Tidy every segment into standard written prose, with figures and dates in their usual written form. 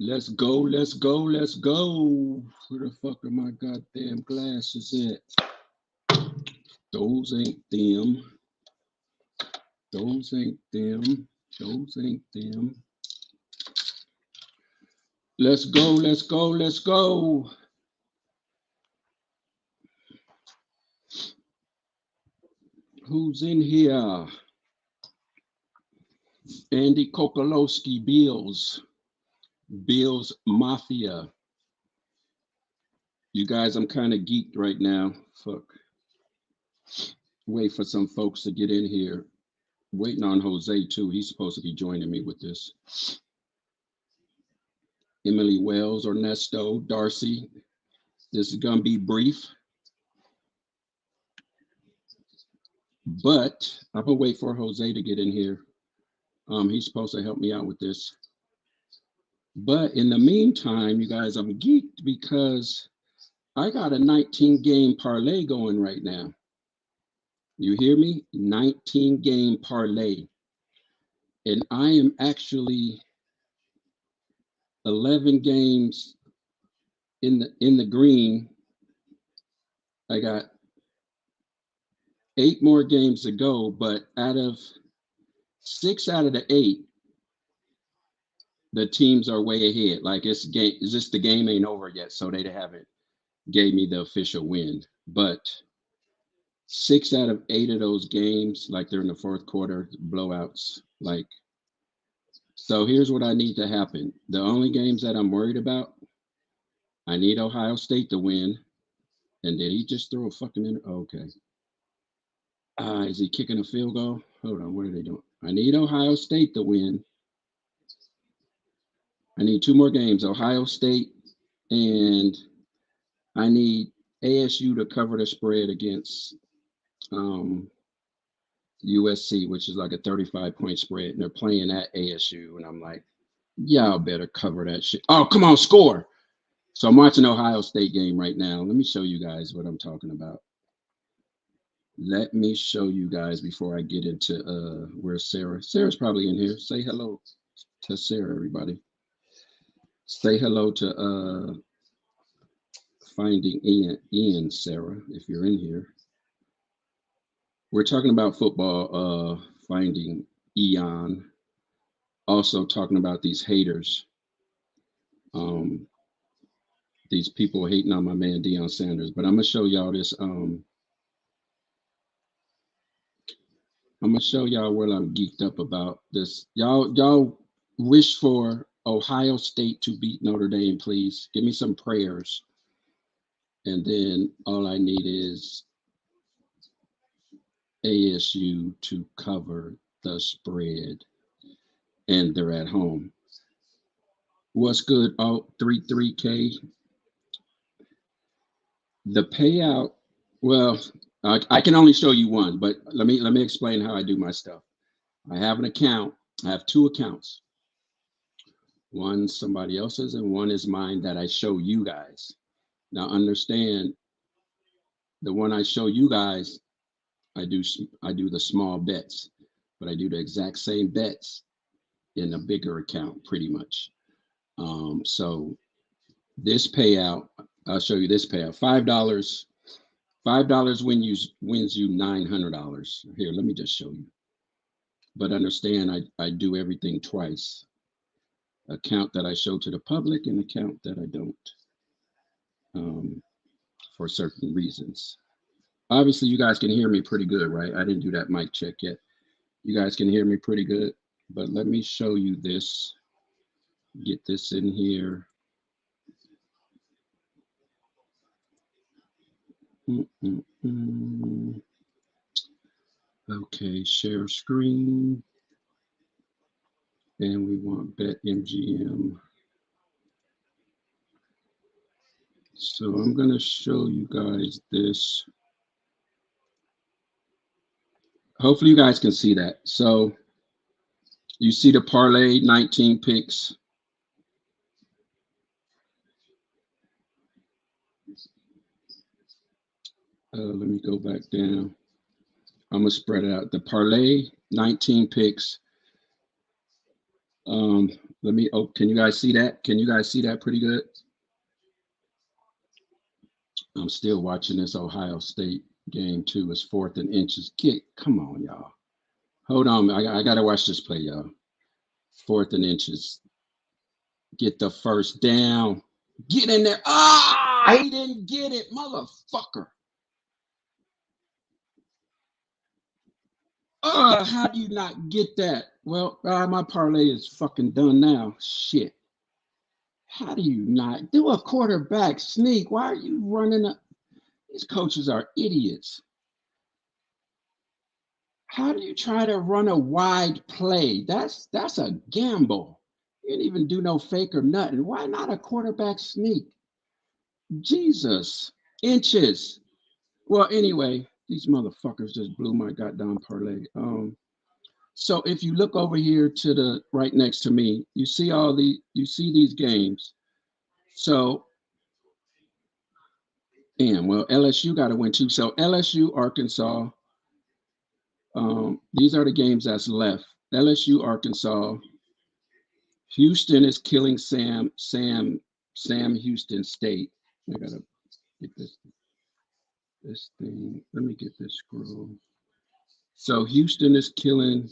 Let's go, let's go, let's go. Where the fuck are my goddamn glasses at? Those ain't them. Those ain't them. Those ain't them. Let's go, let's go, let's go. Who's in here? Andy Kokolowski, Bills Mafia. You guys, I'm kind of geeked right now. Fuck. Wait for some folks to get in here. Waiting on Jose too. He's supposed to be joining me with this. Emily Wells, Ernesto, Darcy. This is gonna be brief, but I'm gonna wait for Jose to get in here. He's supposed to help me out with this. But in the meantime, you guys, I'm geeked because I got a 19-game parlay going right now. You hear me? 19-game parlay. And I am actually 11 games in the green. I got 8 more games to go, but out of 6 out of the 8, the teams are way ahead. Like it's just the game ain't over yet, so they haven't gave me the official win. But 6 out of 8 of those games, like they're in the fourth quarter, blowouts. Like, so here's what I need to happen. The only games that I'm worried about, I need Ohio State to win. And did he just throw a fucking in? Okay. Is he kicking a field goal? Hold on, what are they doing? I need Ohio State to win. I need 2 more games, Ohio State, and I need ASU to cover the spread against USC, which is like a 35-point spread, and they're playing at ASU, and I'm like, y'all better cover that shit. Oh, come on, score. So I'm watching Ohio State game right now. Let me show you guys what I'm talking about. Let me show you guys before I get into where's Sarah. Sarah's probably in here. Say hello to Sarah, everybody. Say hello to Finding Ian, Sarah, if you're in here. We're talking about football, Finding Ian. Also talking about these haters. These people hating on my man Deion Sanders. But I'm gonna show y'all this. I'm gonna show y'all what I'm geeked up about. This y'all wish for Ohio State to beat Notre Dame, please. Give me some prayers. And then all I need is ASU to cover the spread. And they're at home. What's good? Oh, 33K. The payout, well, I can only show you one, but let me explain how I do my stuff. I have an account. I have 2 accounts. One somebody else's and one is mine that I show you guys. Now understand, the one I show you guys, I do the small bets, but I do the exact same bets in a bigger account, pretty much. So this payout, I'll show you this payout. $5 wins you $900. Here, let me just show you. But understand, I do everything twice. Account that I show to the public and account that I don't, for certain reasons. Obviously, you guys can hear me pretty good, right? I didn't do that mic check yet. You guys can hear me pretty good, but let me show you this. Get this in here. Okay, share screen. And we want BetMGM. So I'm going to show you guys this. Hopefully you guys can see that. So you see the parlay, 19 picks. Let me go back down. I'm going to spread it out. The parlay, 19 picks. Let me. Oh, can you guys see that? Can you guys see that pretty good? I'm still watching this Ohio State game too. It's 4th and inches. Come on, y'all. Hold on. I gotta watch this play, y'all. 4th and inches. Get the first down. Get in there. Ah, he didn't get it, motherfucker. How do you not get that? Well, my parlay is fucking done now. Shit. How do you not do a quarterback sneak? Why are you running up? These coaches are idiots. How do you try to run a wide play? That's a gamble. You didn't even do no fake or nothing. Why not a quarterback sneak? Jesus. Inches. Well, anyway, these motherfuckers just blew my goddamn parlay. So if you look over here to the right next to me, you see these games. So, and well, LSU got to win too. So LSU, Arkansas. These are the games that's left. LSU, Arkansas. Houston is killing Sam Houston State. I gotta get this thing. Let me get this scroll. So Houston is killing.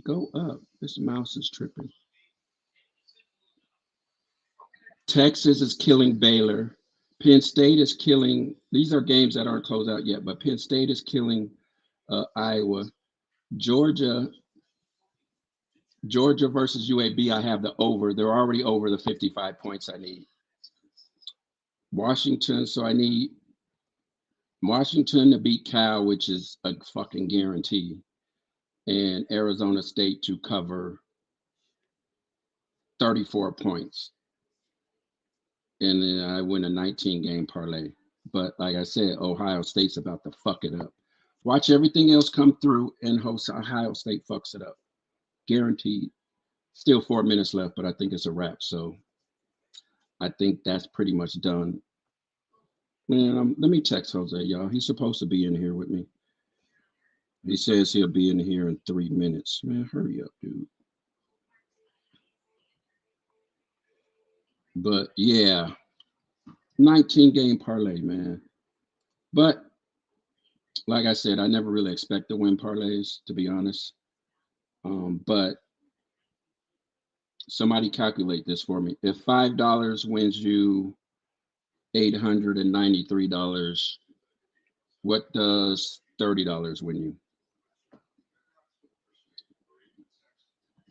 Go up. This mouse is tripping. Texas is killing Baylor. Penn State is killing. These are games that aren't closed out yet, but Penn State is killing Iowa. Georgia versus UAB. I have the over. They're already over the 55 points I need. Washington. So I need Washington to beat Cal, which is a fucking guarantee, and Arizona State to cover 34 points. And then I win a 19-game parlay. But like I said, Ohio State's about to fuck it up. Watch everything else come through, and Ohio State fucks it up. Guaranteed. Still 4 minutes left, but I think it's a wrap. So I think that's pretty much done. Man, let me text Jose, y'all. He's supposed to be in here with me. He says he'll be in here in 3 minutes. Man, hurry up, dude. But yeah, 19-game parlay, man. But like I said, I never really expect to win parlays, to be honest. But somebody calculate this for me. If $5 wins you $893, what does $30 win you?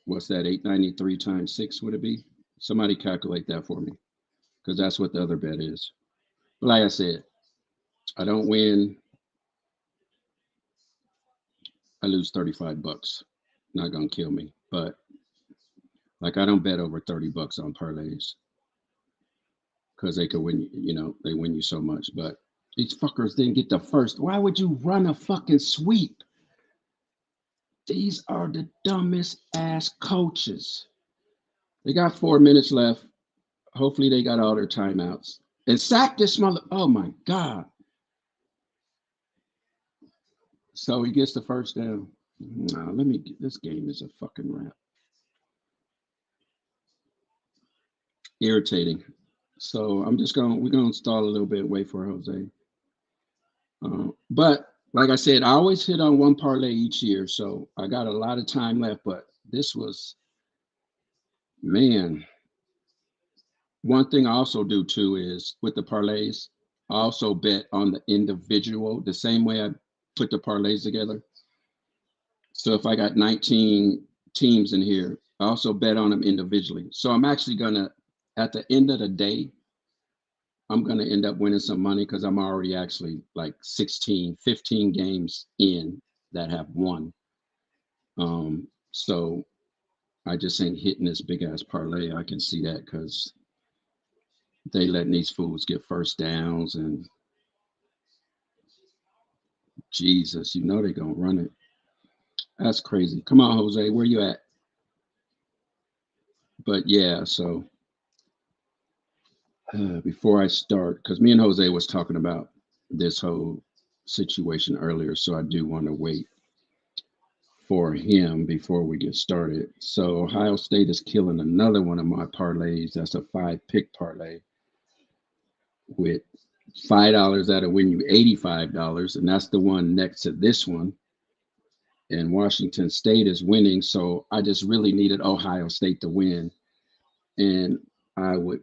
What's that? 893 times 6 would it be? Somebody calculate that for me, because that's what the other bet is. But like I said, I don't win. I lose $35. Not gonna kill me, but like I don't bet over $30 on parlays because they could win. They win you so much. But these fuckers didn't get the first. Why would you run a fucking sweep? These are the dumbest ass coaches. They got 4 minutes left. Hopefully they got all their timeouts. And sack this mother. Oh my God. So he gets the first down. No, this game is a fucking wrap. Irritating. So we're gonna stall a little bit, wait for Jose. But like I said, I always hit on one parlay each year, so I got a lot of time left. But this was, man. One thing I also do too is with the parlays, I also bet on the individual the same way I put the parlays together. So if I got 19 teams in here, I also bet on them individually. So I'm actually gonna, at the end of the day, I'm gonna end up winning some money because I'm already actually like 16, 15 games in that have won. So I just ain't hitting this big ass parlay. I can see that because they letting these fools get first downs and Jesus, they gonna run it. That's crazy. Come on, Jose, where you at? But yeah, so before I start, because me and Jose was talking about this whole situation earlier, so I do want to wait for him before we get started. So Ohio State is killing another one of my parlays. That's a 5 pick parlay with $5 that'll win you $85, and that's the one next to this one. And Washington State is winning, so I just really needed Ohio State to win, and I would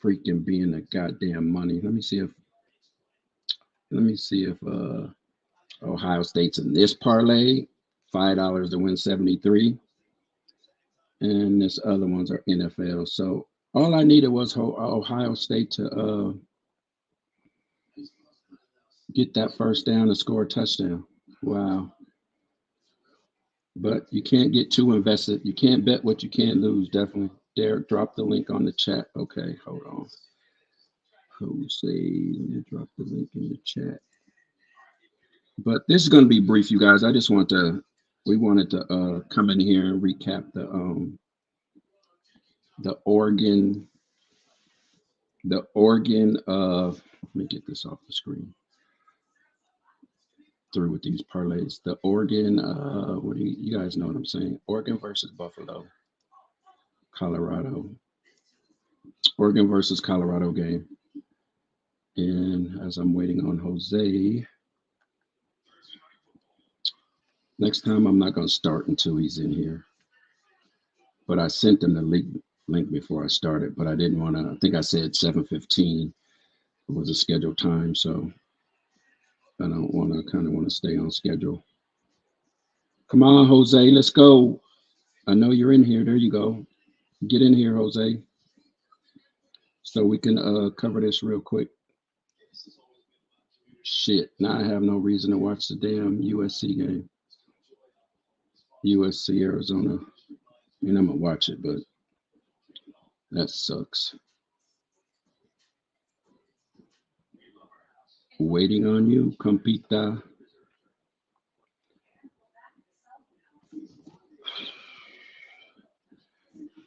freaking be in the goddamn money. Let me see if Ohio State's in this parlay, $5 to win 73, and this other ones are NFL. So all I needed was Ohio State to get that first down and score a touchdown. Wow. But you can't get too invested. You can't bet what you can't lose, definitely. Derek, drop the link on the chat. Okay, hold on. Jose, let me drop the link in the chat. But this is going to be brief, you guys. We wanted to come in here and recap the Oregon, let me get this off the screen. Through with these parlays. The Oregon, what do you guys know what I'm saying? Oregon versus Buffalo, Colorado. Oregon versus Colorado game. And as I'm waiting on Jose, next time I'm not going to start until he's in here. But I sent him the link before I started, but I didn't want to. I think I said 7:15 was a scheduled time, so I don't want to. Kind of want to stay on schedule. Come on, Jose, let's go. I know you're in here. There you go. Get in here, Jose, so we can cover this real quick. Shit, now I have no reason to watch the damn USC game. USC Arizona. I mean, I'm gonna watch it, but that sucks. Waiting on you, Compita.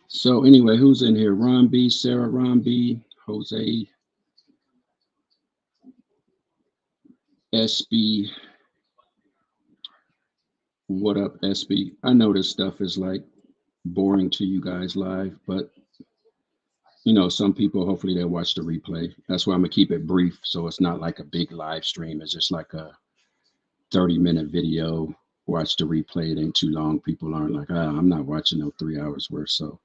So anyway, who's in here? Ron B, Sarah, Ron B, Jose, SB. What up, SB? I know this stuff is like boring to you guys live, but some people hopefully they'll watch the replay. That's why I'm gonna keep it brief, so it's not like a big live stream. It's just like a 30-minute video. Watch the replay. It ain't too long. People aren't like, I'm not watching no 3 hours worth. So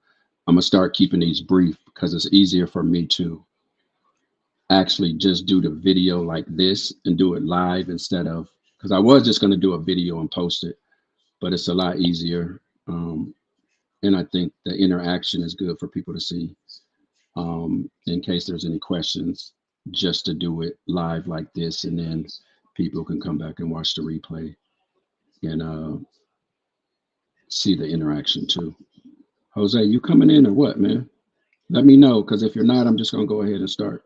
I'm gonna start keeping these brief because it's easier for me to actually just do the video like this and do it live instead of, because I was just gonna do a video and post it, but it's a lot easier. And I think the interaction is good for people to see. In case there's any questions, just to do it live like this, and then people can come back and watch the replay and see the interaction too. Jose, you coming in or what, man? Let me know, because if you're not, I'm just gonna go ahead and start.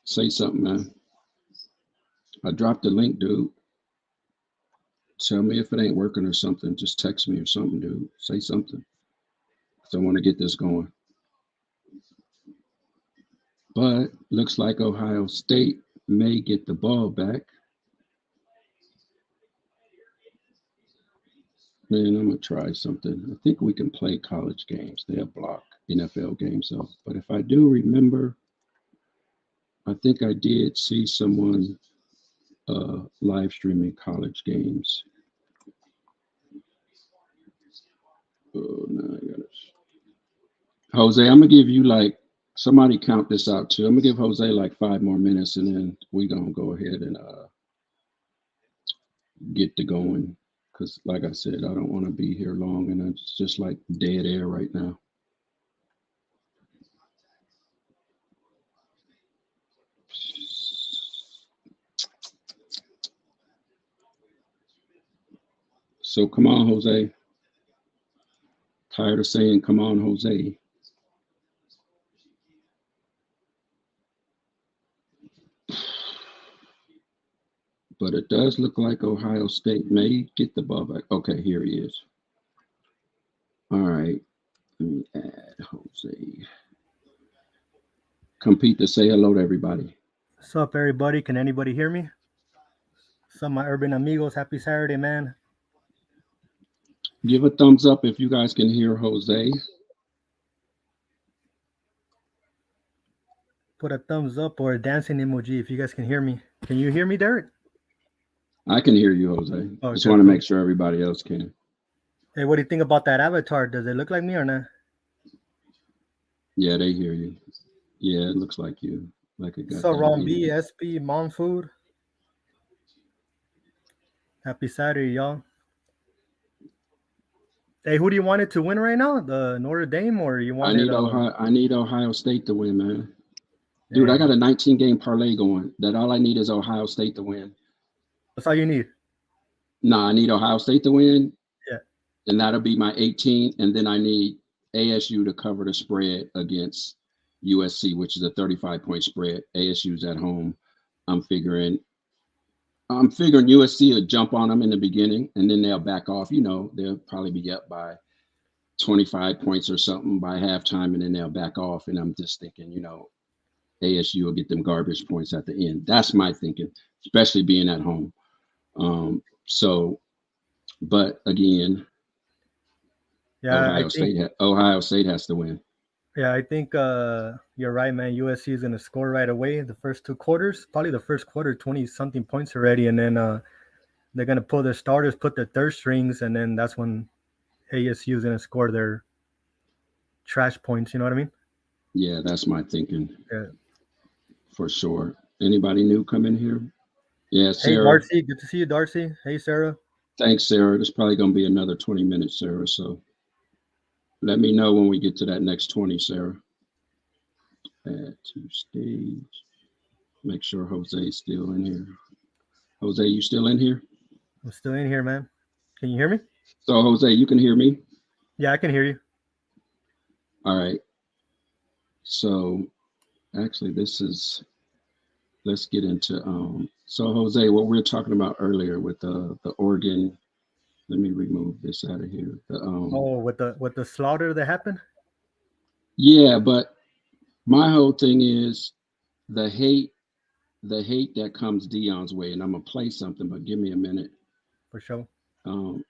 Say something, man. I dropped the link, dude. Tell me if it ain't working or something. Just text me or something, dude. Say something. So I want to get this going. But looks like Ohio State may get the ball back. Man, I'm going to try something. I think we can play college games. They'll block NFL games off. But if I do remember, I think I did see someone live streaming college games. Oh, no, I got it. Jose, I'm going to give you somebody count this out too. I'm going to give Jose 5 more minutes, and then we're going to go ahead and get to going. Because like I said, I don't want to be here long, and it's just like dead air right now. So come on, Jose. Tired of saying, come on, Jose. But it does look like Ohio State may get the ball back. Okay, here he is. All right. Let me add Jose. Compete to say hello to everybody. What's up, everybody? Can anybody hear me? Some of my urban amigos, happy Saturday, man. Give a thumbs up if you guys can hear Jose. Put a thumbs up or a dancing emoji if you guys can hear me. Can you hear me, Derek? I can hear you, Jose. Just Okay, want to cool. make sure everybody else can. Hey, what do you think about that avatar? Does it look like me or not? Yeah, they hear you. Yeah, it looks like you. Like it got So, that Ron B, beard. SP, Mom Food. Happy Saturday, y'all. Hey, who do you want it to win right now? The Notre Dame or you I want it? need Ohio. I need Ohio State to win, man. Dude, I Damn. got a 19 game parlay going. That all I need is Ohio State to win. That's all you need. Nah, I need Ohio State to win, Yeah. and that'll be my 18. And then I need ASU to cover the spread against USC, which is a 35-point spread. ASU's at home. I'm figuring I'm figuring USC will jump on them in the beginning, and then they'll back off. They'll probably be up by 25 points or something by halftime, and then they'll back off. And I'm just thinking, ASU will get them garbage points at the end. That's my thinking, especially being at home. So, but again, Yeah, I think Ohio State has to win. yeah, I think you're right, man. USC is gonna score right away the first two quarters. Probably the first quarter, 20 something points already, and then they're gonna pull their starters, put their third strings, and then that's when ASU is gonna score their trash points. You know what I mean? Yeah, that's my thinking Yeah. for sure. Anybody new come in here? Yeah, Hey, Sarah. Darcy, good to see you, Darcy. Hey, Sarah. Thanks, Sarah. This is probably going to be another 20 minutes, Sarah. So let me know when we get to that next 20, Sarah. Add to stage. Make sure Jose's still in here. Jose, you still in here? I'm still in here, man. Can you hear me? So, Jose, you can hear me? Yeah, I can hear you. All right. So, actually, let's get into, so Jose, what we were talking about earlier with the Oregon, let me remove this out of here. Oh, with the slaughter that happened Yeah, but my whole thing is the hate, the hate that comes Deion's way, and I'm gonna play something, but give me a minute. for sure. Um,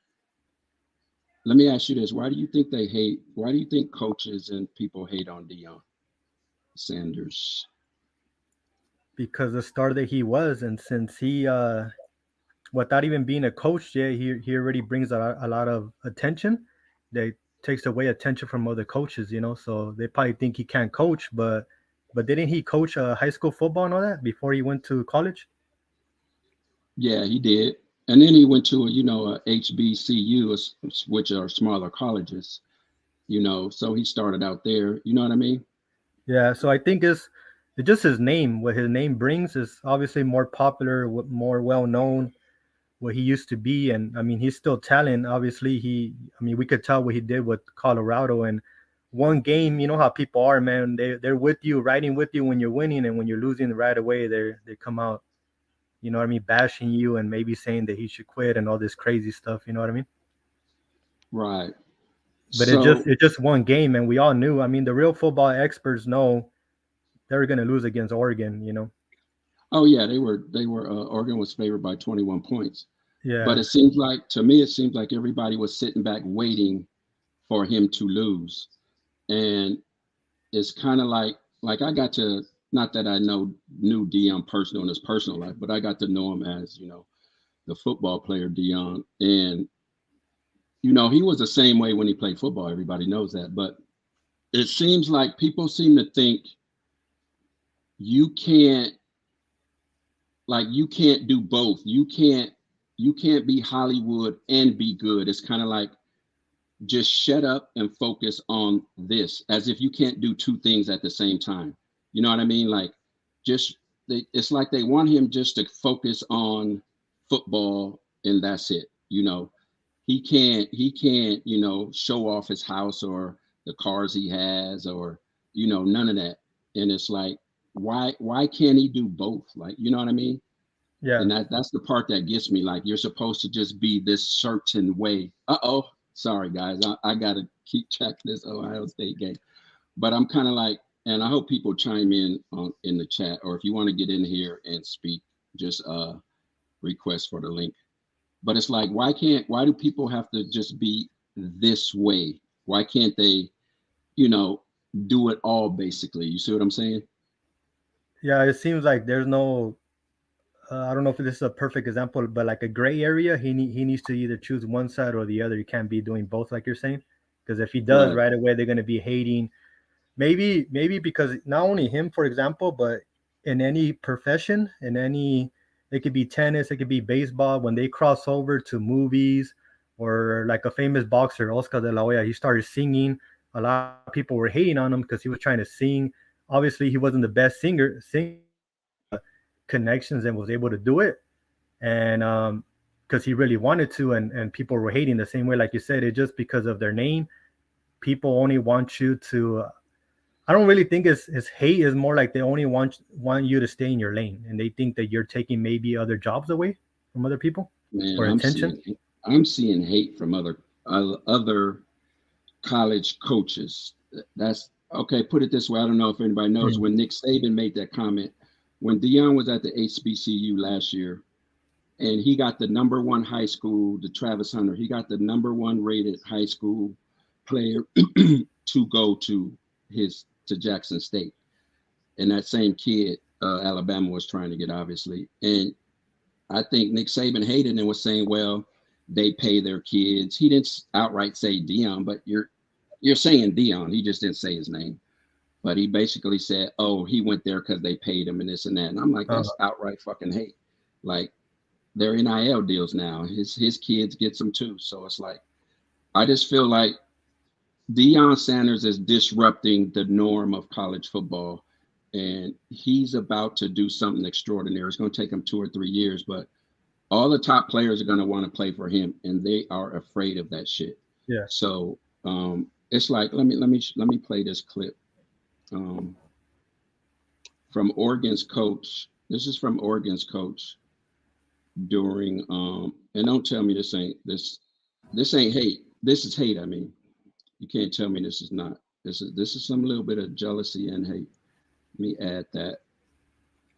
Let me ask you this: Why do you think they hate? Why do you think coaches and people hate on Deion Sanders? Because the star that he was, and since he without even being a coach yet, he already brings a lot of attention. That takes away attention from other coaches, So they probably think he can't coach, but didn't he coach high school football and all that before he went to college? Yeah, he did, and then he went to a HBCU, which are smaller colleges. So he started out there. You know what I mean? Yeah, so I think it's just his name. What his name brings is obviously more popular, more well known. What he used to be, and I mean he's still talent. Obviously, I mean we could tell what he did with Colorado and one game. You know how people are, man. They're with you, riding with you when you're winning, and when you're losing right away, they come out. You know what I mean, bashing you and maybe saying that he should quit and all this crazy stuff. You know what I mean? Right. But So, it's just one game, and we all knew. I mean, the real football experts know they're gonna lose against Oregon. oh yeah, they were. Oregon was favored by 21 points, but Yeah, it seems like to me, it seems like everybody was sitting back waiting for him to lose, and it's kind of like I got to, not that I knew Dion personal in his personal life, but I got to know him as the football player Dion, and he was the same way when he played football. Everybody knows that, but it seems like people seem to think you can't you can't do both. You can't be Hollywood and be good. It's kind of like just shut up and focus on this, as if you can't do two things at the same time. You know what I mean? Like, just it's like they want him just to focus on football and that's it. He can't show off his house or the cars he has, or none of that. And it's like, why can't he do both? Like, you know what I mean? yeah, And that's the part that gets me. Like, you're supposed to just be this certain way. Uh-oh, sorry guys, I gotta keep track of this Ohio State game. But I'm kind of like, and I hope people chime in the chat, or if you want to get in here and speak, just request for the link. But it's like, why do people have to just be this way? Why can't they, you know, do it all basically? You see what I'm saying? Yeah, it seems like there's no. I don't know if this is a perfect example, but like a gray area, he needs to either choose one side or the other. He can't be doing both, like you're saying, because if he does, Right. right away they're going to be hating. Maybe because not only him, for example, but in any profession, in any, it could be tennis, it could be baseball. When they cross over to movies, or like a famous boxer, Oscar de la Hoya, he started singing. A lot of people were hating on him because he was trying to sing. Obviously, he wasn't the best singer, but he had the connections and was able to do it. And because he really wanted to, and people were hating the same way, like you said, it just because of their name. People only want you to. I don't really think it's hate. Is more like they only want you to stay in your lane, and they think that you're taking maybe other jobs away from other people Man, or attention. I'm seeing hate from other college coaches. That's okay. Put it this way. I don't know if anybody knows Mm. when Nick Saban made that comment when Deion was at the HBCU last year, and he got the number one high school, the Travis Hunter. He got the number one rated high school player to go to Jackson State, and that same kid, Alabama was trying to get obviously, and I think Nick Saban hated and was saying, well, they pay their kids. He didn't outright say Dion, but you're saying Dion. He just didn't say his name. But he basically said, oh, he went there because they paid him and this and that. And I'm like, Uh, that's outright fucking hate. Like they're NIL deals now. His kids gets them too. So it's like I just feel like Deion Sanders is disrupting the norm of college football. And he's about to do something extraordinary. It's going to take him 2 or 3 years, but all the top players are going to want to play for him, and they are afraid of that shit. yeah, So it's like let me play this clip um, from Oregon's coach. This is from Oregon's coach during and don't tell me this ain't hate. This is hate. I mean, you can't tell me this is not. This is some little bit of jealousy and hate. Let me add that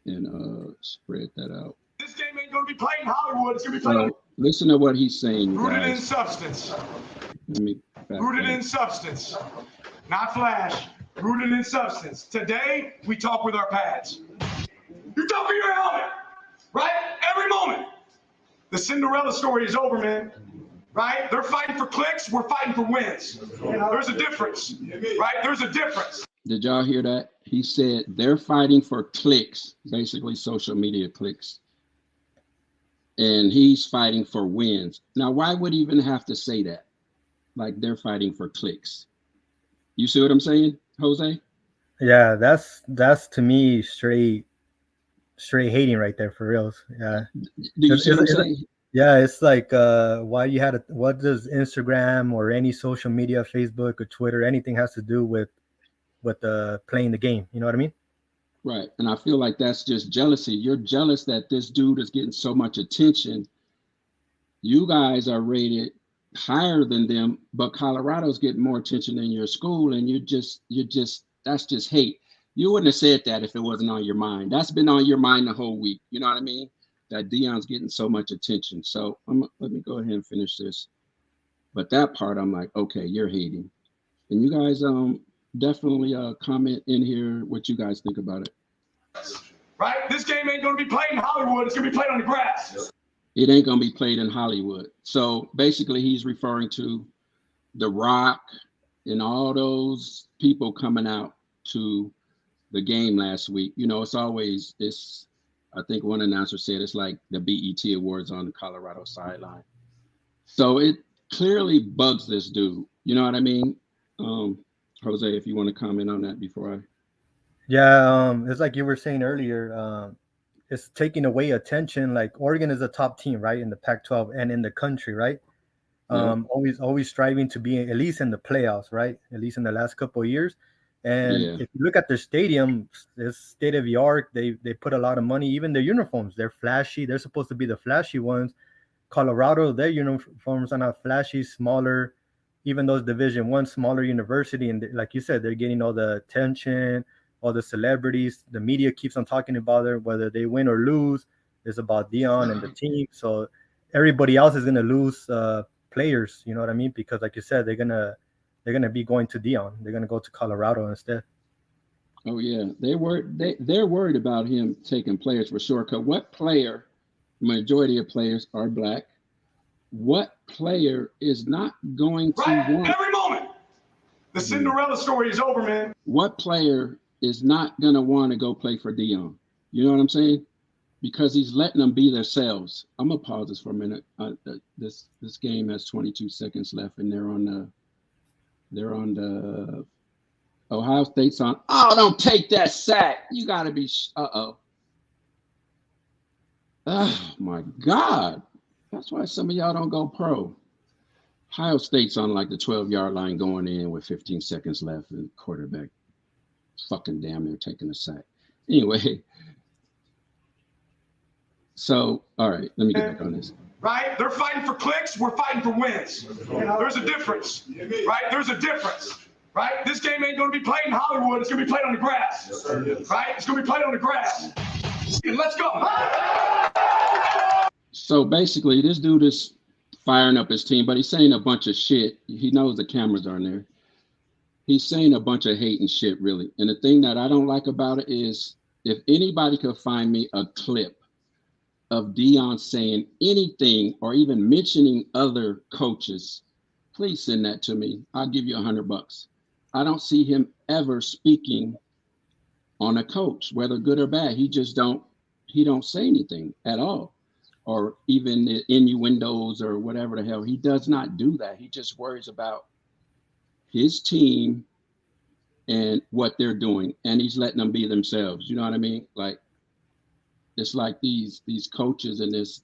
and spread that out. This game ain't going to be played in Hollywood. It's going to be played on. Listen to what he's saying, Rooted in guys. substance. Let me Rooted in substance. Not flash. Rooted in substance. Today, we talk with our pads. You talk with your helmet. Right? Every moment. The Cinderella story is over, man. Right? They're fighting for clicks. We're fighting for wins. There's a difference. Right? There's a difference. Did y'all hear that? He said they're fighting for clicks, basically social media clicks. And he's fighting for wins. Now, why would he even have to say that? Like they're fighting for clicks. You see what I'm saying, Jose? yeah. That's to me straight hating right there for reals. Yeah. Do you see what I'm saying? Yeah, it's like why you had what does Instagram or any social media, Facebook or Twitter, anything has to do with playing the game? You know what I mean? Right. And I feel like that's just jealousy. You're jealous that this dude is getting so much attention. You guys are rated higher than them, but Colorado's getting more attention than your school, and that's just hate. You wouldn't have said that if it wasn't on your mind. That's been on your mind the whole week. You know what I mean? That Deion's getting so much attention. So let me go ahead and finish this. But that part, I'm like, okay, you're hating. And you guys definitely comment in here what you guys think about it. Right? This game ain't going to be played in Hollywood. It's going to be played on the grass. It ain't going to be played in Hollywood. So basically, he's referring to The Rock and all those people coming out to the game last week. You know, it's always this. I think one announcer said it's like the BET Awards on the Colorado sideline. So it clearly bugs this dude. You know what I mean? Jose, if you want to comment on that before I. Yeah, it's like you were saying earlier. It's taking away attention. Like Oregon is a top team, right, in the Pac-12 and in the country, right? Yeah. Always striving to be at least in the playoffs, right? At least in the last couple of years. And Yeah. if you look at their stadium, it's state of the art. They put a lot of money. Even their uniforms, they're flashy. They're supposed to be the flashy ones. Colorado, their uniforms are not flashy, smaller. Even those Division One, smaller university, and like you said, they're getting all the attention, all the celebrities. The media keeps on talking about it, whether they win or lose. It's about Deion and the team. So everybody else is gonna lose players. You know what I mean? Because like you said, they're gonna be going to Deion. They're gonna go to Colorado instead. Oh yeah, they're worried about him taking players for sure. Cause what player? Majority of players are black. What player is not going to want? Every moment. The Cinderella story is over, man. What player is not gonna want to go play for Deion? You know what I'm saying? Because he's letting them be themselves. I'm gonna pause this for a minute. This game has 22 seconds left, and they're on the Ohio State's on. Oh, don't take that sack. You gotta be. Oh my God. That's why some of y'all don't go pro. Ohio State's on like the 12-yard line going in with 15 seconds left, and quarterback fucking damn near taking a sack. Anyway. So, all right, let me get back on this. Right? They're fighting for clicks. We're fighting for wins. There's a difference. Right? There's a difference. Right? This game ain't going to be played in Hollywood. It's going to be played on the grass. Right? It's going to be played on the grass. Let's go. So basically, this dude is firing up his team, but he's saying a bunch of shit. He knows the cameras are in there. He's saying a bunch of hate and shit, really. And the thing that I don't like about it is if anybody could find me a clip of Deion saying anything or even mentioning other coaches, please send that to me. I'll give you $100. I don't see him ever speaking on a coach, whether good or bad. He don't say anything at all, or even the innuendos or whatever the hell. He does not do that. He just worries about his team and what they're doing, and he's letting them be themselves. You know what I mean? Like, it's like these coaches and this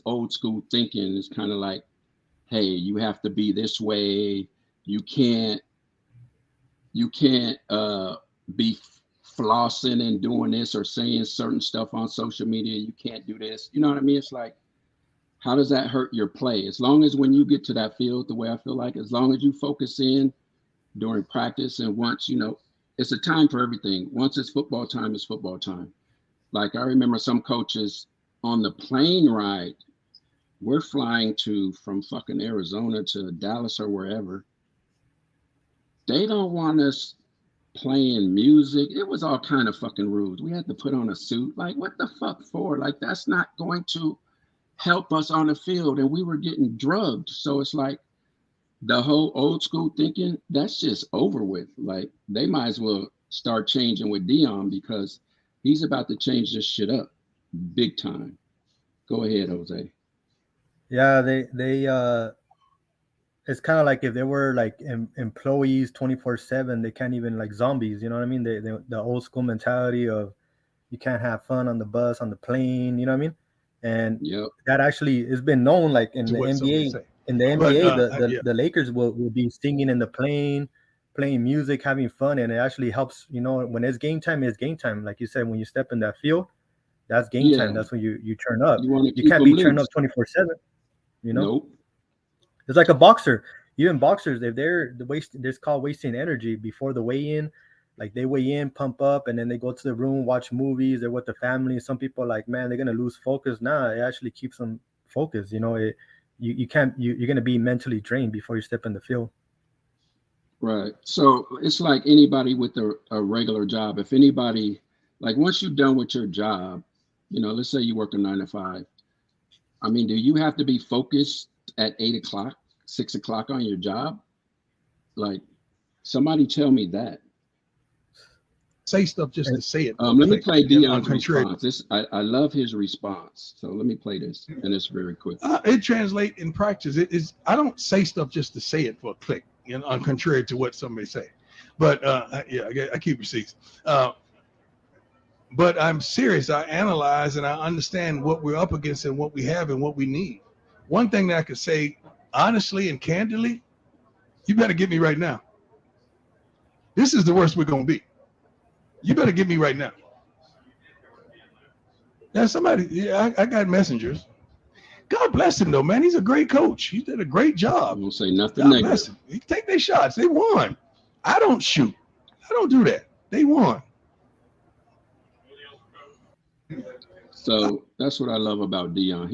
old school thinking is kind of like, hey, you have to be this way. You can't be flossing and doing this or saying certain stuff on social media. You can't do this. You know what I mean? It's like, how does that hurt your play? As long as when you get to that field, the way I feel like, as long as you focus in during practice, and once, it's a time for everything. Once it's football time, it's football time. Like, I remember some coaches on the plane ride, we're flying from fucking Arizona to Dallas or wherever. They don't want us playing music. It was all kind of fucking rules. We had to put on a suit. Like, what the fuck for? Like, that's not going to help us on the field. And we were getting drugged. So it's like the whole old school thinking, that's just over with. Like, they might as well start changing with Deion, because he's about to change this shit up big time. Go ahead, Jose. Yeah, they it's kind of like if they were like employees 24/7, they can't even, like zombies. You know what I mean? The old school mentality of you can't have fun on the bus, on the plane. You know what I mean? And that actually has been known, like in the NBA. In the NBA, the Lakers will be singing in the plane, playing music, having fun, and it actually helps. When it's game time, it's game time. Like you said, when you step in that field, that's game time. That's when you turn up. You can't be turned up 24/7. Nope. It's like a boxer. Even boxers, if they're it's called wasting energy before the weigh-in. Like, they weigh in, pump up, and then they go to the room, watch movies. They're with the family. Some people are like, man, they're gonna lose focus. Nah, it actually keeps them focused. You can't. You're gonna be mentally drained before you step in the field. Right. So it's like anybody with a regular job. If anybody, like, once you're done with your job, let's say you work a 9 to 5. I mean, do you have to be focused at 8 o'clock, 6 o'clock on your job? Like, somebody tell me that. Say stuff just to say it. Let me play Deion's response. I love his response. So let me play this, and it's very quick. It translates in practice. I don't say stuff just to say it for a click, contrary to what somebody say. But I keep receipts. But I'm serious. I analyze and I understand what we're up against and what we have and what we need. One thing that I could say honestly and candidly, you better get me right now. This is the worst we're going to be. You better get me right now. Now, somebody, I got messengers. God bless him, though, man. He's a great coach. He did a great job. I won't say nothing God negative. bless him. He take their shots. They won. I don't shoot. I don't do that. They won. So that's what I love about Deion.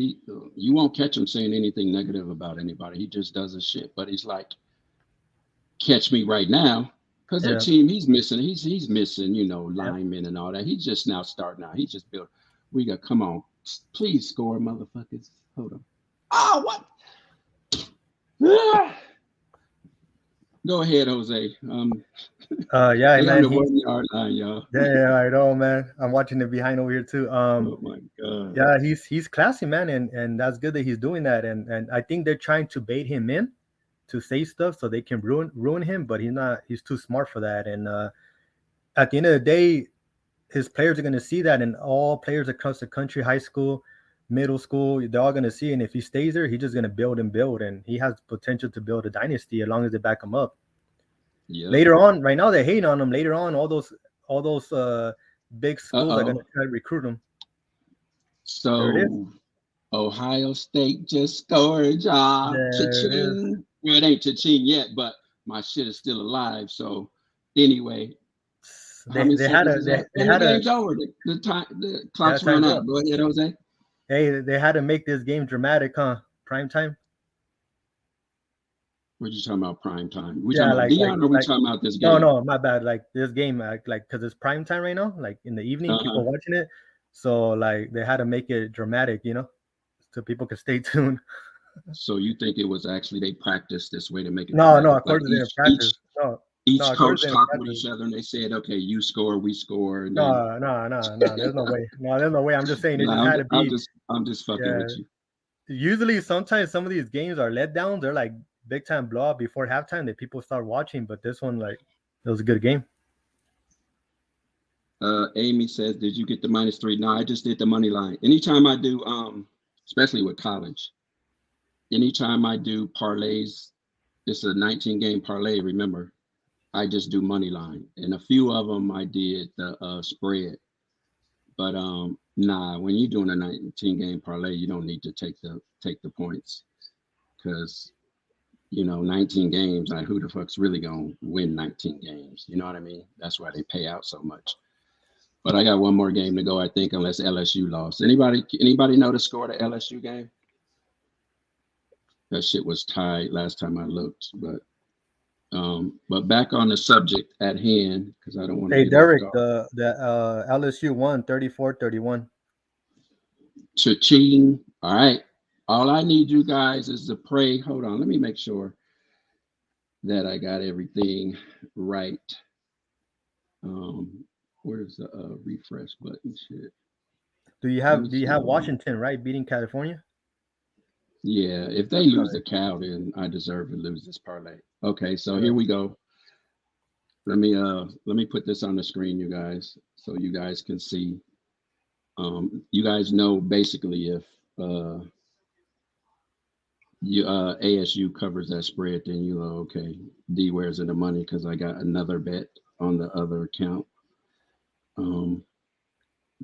You won't catch him saying anything negative about anybody. He just does his shit. But he's like, catch me right now, because their Yeah. team he's missing. He's missing, Yeah. linemen and all that. He's just now starting out. He just built. We got come on, please score, motherfuckers. Hold on. Oh, what? Ah! Go ahead, Jose. Yeah, They on man. the 1 yard line, y'all. Yeah, I know, man. I'm watching it behind over here too. Oh my god. Yeah, he's classy, man, and that's good that he's doing that. And I think they're trying to bait him in to say stuff so they can ruin him, but he's not. He's too smart for that. And at the end of the day, his players are going to see that, and all players across the country, high school, middle school, they're all going to see. And if he stays there, he's just going to build and build, and he has potential to build a dynasty as long as they back him up. Yeah. Later on, right now they're hating on him. Later on, all those big schools are going to try to recruit him. There it is. So Ohio State just scored, y'all. Cha-ching. Well, it ain't cha-ching yet, but my shit is still alive. So anyway, They had the game's over. The clock's run out. Go ahead, Jose. Hey, they had to make this game dramatic, huh? Prime time. What you talking about? Prime time? We talking about Deion, or we talking about this game? No, my bad. Like this game, like because it's prime time right now. Like in the evening, people watching it. So like they had to make it dramatic, so people could stay tuned. So you think it was actually they practiced this way to make it? No, of course they didn't practice. Each coach talked with each other and they said, "Okay, you score, we score." And no. There's no way. No, there's no way. I'm just saying it just had to be. I'm just fucking with you. Usually, sometimes some of these games are letdowns. They're like big time blowout before halftime that people start watching. But this one, like, it was a good game. Amy says, "Did you get the -3?" No, I just did the money line. Anytime I do, especially with college, anytime I do parlays, it's a 19-game parlay. Remember, I just do money line, and a few of them I did the spread. But nah, when you're doing a 19-game parlay, you don't need to take the points, because 19 games. Like, who the fuck's really gonna win 19 games? You know what I mean? That's why they pay out so much. But I got one more game to go, I think, unless LSU lost. Anybody know the score of the LSU game? That shit was tied last time I looked. But back on the subject at hand, because I don't want to. Hey, Derek, the LSU won 34-31. Cha-ching. All right. All I need you guys is to pray. Hold on. Let me make sure that I got everything right. Where's the refresh button? Shit. Do you have Washington, right, beating California? Yeah. If they lose the cow, then I deserve to lose this parlay. Okay, so here we go. Let me put this on the screen, you guys, so you guys can see. You guys know basically if ASU covers that spread, then you know, okay, DWare's in the money, because I got another bet on the other account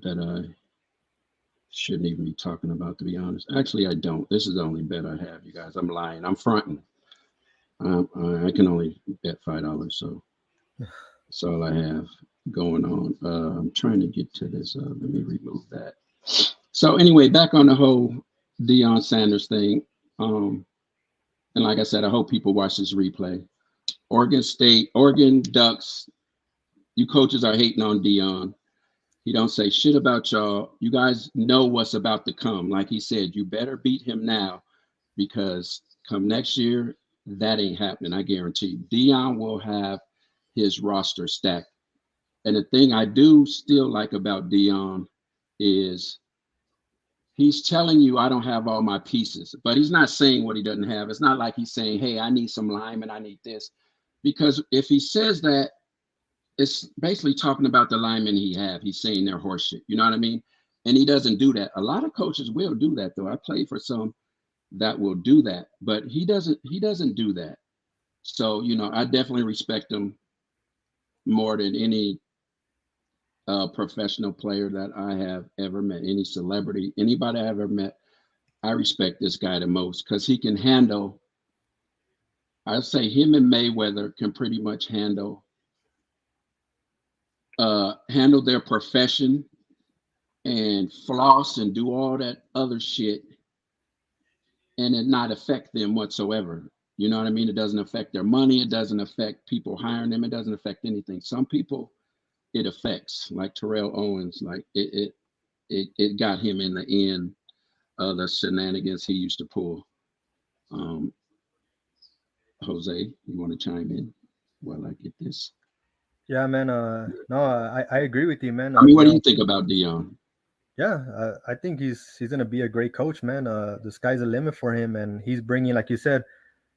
that I shouldn't even be talking about, to be honest. Actually, I don't. This is the only bet I have, you guys. I'm lying. I'm fronting. I can only bet $5, so that's all I have going on. I'm trying to get to this. Let me remove that. So anyway, back on the whole Deion Sanders thing. And like I said, I hope people watch this replay. Oregon Ducks, you coaches are hating on Deion. He don't say shit about y'all. You guys know what's about to come. Like he said, you better beat him now, because come next year, that ain't happening. I guarantee. Deion will have his roster stacked. And the thing I do still like about Deion is he's telling you, I don't have all my pieces, but he's not saying what he doesn't have. It's not like he's saying, hey, I need some linemen, I need this. Because if he says that, it's basically talking about the linemen he have. He's saying they're horseshit. You know what I mean? And he doesn't do that. A lot of coaches will do that, though. I played for some that will do that, but he doesn't do that. So, I definitely respect him more than any professional player that I have ever met, any celebrity, anybody I've ever met. I respect this guy the most, because he can handle, I'd say him and Mayweather can pretty much handle their profession and floss and do all that other shit and it not affect them whatsoever. You know what I mean? It doesn't affect their money. It doesn't affect people hiring them. It doesn't affect anything. Some people it affects, like Terrell Owens, like it got him in the end of the shenanigans he used to pull. Jose, you want to chime in while I get this? Yeah, man. No, I agree with you, man. I mean, what do you think about Deion? Yeah, I think he's gonna be a great coach, man. The sky's the limit for him, and he's bringing, like you said,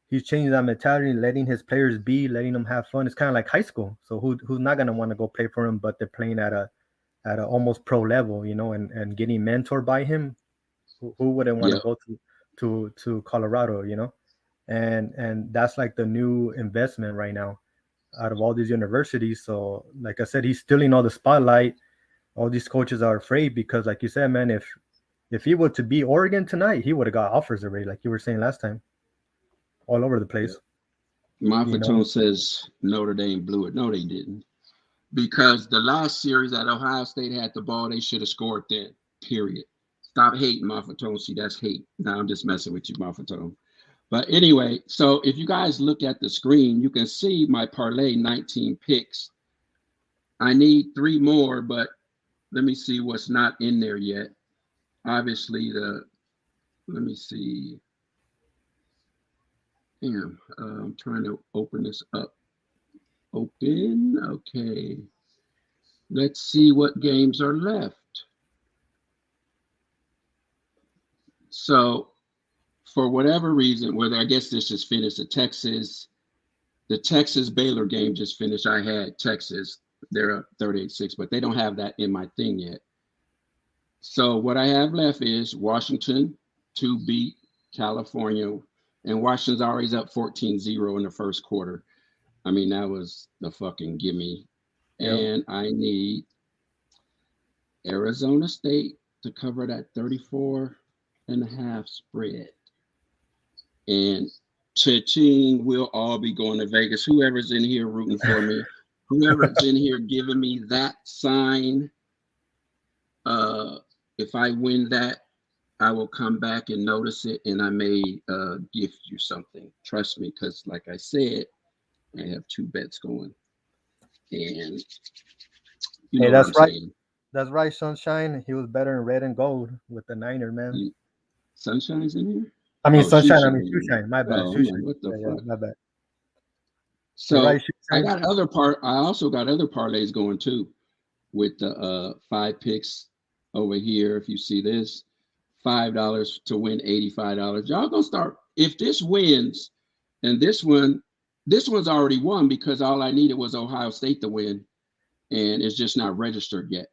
he's changing that mentality, letting his players be, letting them have fun. It's kind of like high school. So who's not gonna want to go play for him, but they're playing at a almost pro level, you know, and getting mentored by him. Who wouldn't want to Yeah, go to Colorado, you know? And that's like the new investment right now out of all these universities. So like I said, he's stealing all the spotlight. All these coaches are afraid because, like you said, man, if he were to be Oregon tonight, he would have got offers already, like you were saying last time, all over the place. You know? Mafatone says Notre Dame blew it. No, they didn't. Because the last series that Ohio State had the ball, they should have scored then, period. Stop hating, Mafatone. See, that's hate. Now I'm just messing with you, Mafatone. But anyway, so if you guys look at the screen, you can see my parlay 19 picks. I need 3 more, but let me see what's not in there yet. Obviously, let me see. Damn, I'm trying to open this up. Open, okay. Let's see what games are left. So, for whatever reason, whether I guess this just finished, the Texas Baylor game just finished. I had Texas, they're up 38-6, but they don't have that in my thing yet. So what I have left is Washington to beat California, and Washington's already up 14-0 in the first quarter. I mean, that was the fucking gimme. Yeah. And I need Arizona State to cover that 34.5 spread. And cha-ching, we'll all be going to Vegas. Whoever's in here rooting for me, whoever's in here giving me that sign, if I win that, I will come back and notice it, and I may gift you something. Trust me, because like I said, I have 2 bets going. And you know Hey, what I'm that's right. saying. That's right, Sunshine. He was better in red and gold with the Niner, man. Sunshine's in here? I mean, Oh, Sunshine. I mean, Shoeshine. Shoeshine. My bad. Oh, I'm like, Shoeshine. what the Yeah, fuck? my bad. You're So right, I Shoeshine. also got other parlays going too, with the 5 picks over here. If you see this, $5 to win $85. Y'all gonna start if this wins, and this one's already won because all I needed was Ohio State to win, and it's just not registered yet.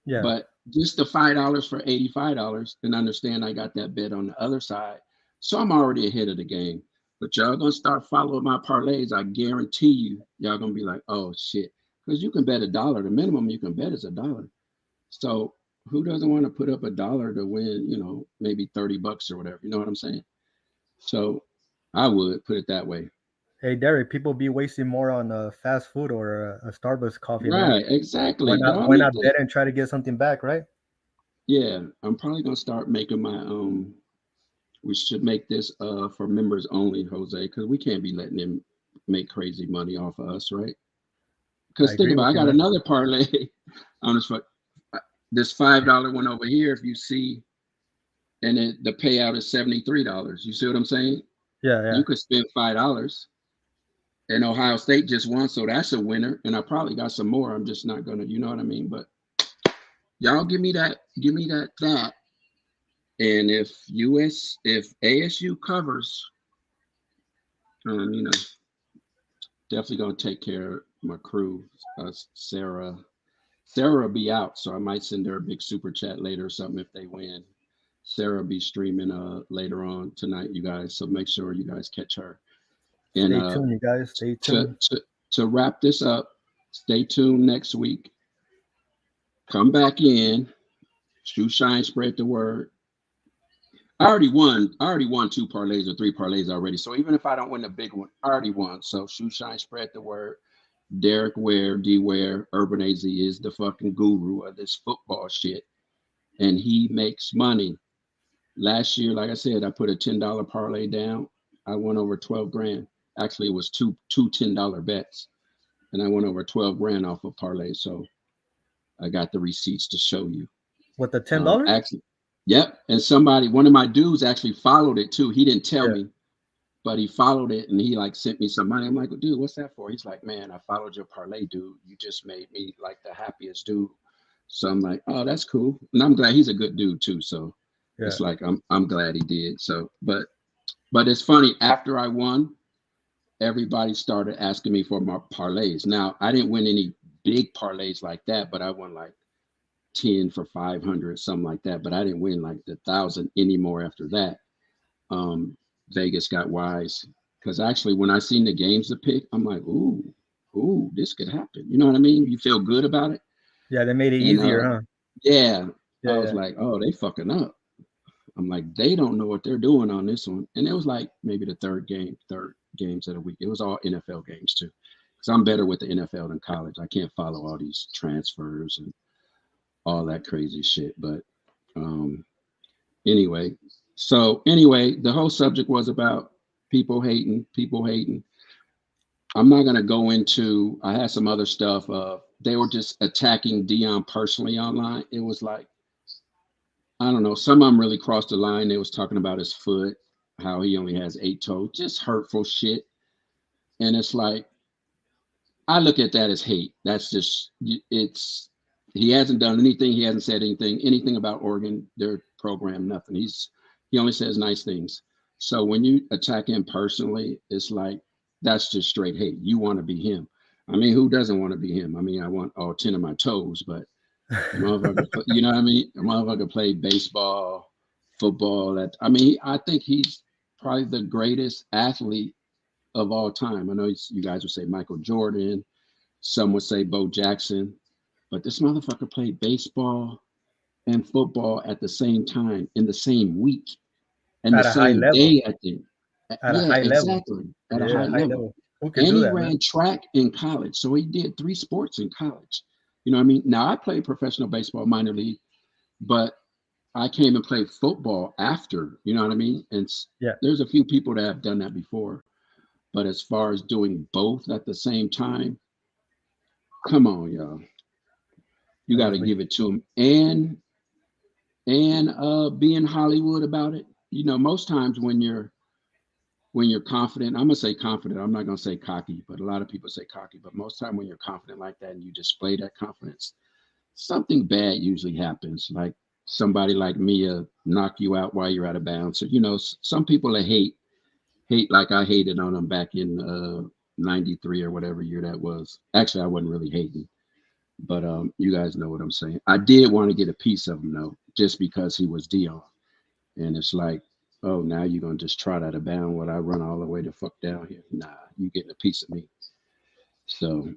Yeah. But just the $5 for $85, and understand I got that bet on the other side, so I'm already ahead of the game. But y'all gonna start following my parlays. I guarantee you, y'all gonna be like, oh shit, because you can bet $1. The minimum you can bet is $1. So who doesn't want to put up $1 to win, you know, maybe $30 or whatever? You know what I'm saying? So I would put it that way. Hey, Derek, people be wasting more on fast food or a Starbucks coffee, man. Right, exactly. Why not? Y'all Why need not to, bet and try to get something back, right? yeah, I'm probably gonna start making my we should make this for members only, Jose, because we can't be letting them make crazy money off of us, right? Because I think agree about with it, I you, got man. another parlay on this $5 one over here, if you see, and the payout is $73. You see what I'm saying? Yeah. You could spend $5, and Ohio State just won, so that's a winner. And I probably got some more. I'm just not gonna, you know what I mean? But y'all give me that. And if ASU covers, you know, definitely gonna take care of my crew. Sarah will be out, so I might send her a big super chat later or something if they win. Sarah will be streaming later on tonight, you guys. So make sure you guys catch her. And Stay tuned, you guys. Stay tuned. to wrap this up, stay tuned next week. Come back in. Shoeshine, spread the word. I already won 2 parlays or 3 parlays already. So even if I don't win the big one, I already won. So Shoeshine, spread the word. DWare, Urban AZ is the fucking guru of this football shit. and he makes money. Last year, like I said, I put a $10 parlay down. I won over 12 grand. Actually, it was two $10 bets, and I went over 12 grand off of parlay. So I got the receipts to show you. With the $10? Actually, yep. And one of my dudes actually followed it too. He didn't tell me, but he followed it and he like sent me some money. I'm like, dude, what's that for? He's like, man, I followed your parlay, dude. You just made me like the happiest dude. So I'm like, oh, that's cool. And I'm glad he's a good dude too. So it's like I'm glad he did. So but it's funny, after I won, everybody started asking me for my parlays. Now I didn't win any big parlays like that, but I won like 10 for 500, something like that. But I didn't win like the 1,000 anymore after that. Vegas got wise, because actually when I seen the games to pick, I'm like, ooh, this could happen. You know what I mean? You feel good about it. Yeah, they made it easier, huh? Yeah. I was like, oh, they fucking up. I'm like, they don't know what they're doing on this one. And it was like maybe the third games of the week. It was all NFL games too, because I'm better with the NFL than college. I can't follow all these transfers and all that crazy shit. But anyway, the whole subject was about people hating. I'm not going to go into, I had some other stuff. They were just attacking Deion personally online. It was like, I don't know, some of them really crossed the line. They was talking about his foot, how he only has 8 toes, just hurtful shit. And it's like, I look at that as hate. That's just, he hasn't done anything. He hasn't said anything about Oregon, their program, nothing. He only says nice things. So when you attack him personally, it's like, that's just straight hate. You want to be him. I mean, who doesn't want to be him? I mean, I want all 10 of my toes, but you know what I mean? A motherfucker played baseball, football. I think he's probably the greatest athlete of all time. I know you guys would say Michael Jordan. Some would say Bo Jackson. But this motherfucker played baseball and football at the same time in the same week and the same day, I think. At a high level. At a high level. Who can do that? And he ran track in college. So he did 3 sports in college. You know what I mean? Now, I played professional baseball, minor league, but I came and played football after, you know what I mean? And there's a few people that have done that before. But as far as doing both at the same time, come on, y'all. You got to give it to him. And be in Hollywood about it. You know, most times when you're confident, I'm going to say confident. I'm not going to say cocky, but a lot of people say cocky. But most time when you're confident like that and you display that confidence, something bad usually happens. Like somebody like me knock you out while you're out of bounds. So, you know, some people that hate like I hated on them back in 93 or whatever year that was. Actually, I wasn't really hating. But you guys know what I'm saying. I did want to get a piece of him, though, just because he was Deion. And it's like, oh, now you're going to just trot out of bound when I run all the way the fuck down here. Nah, you getting a piece of me. So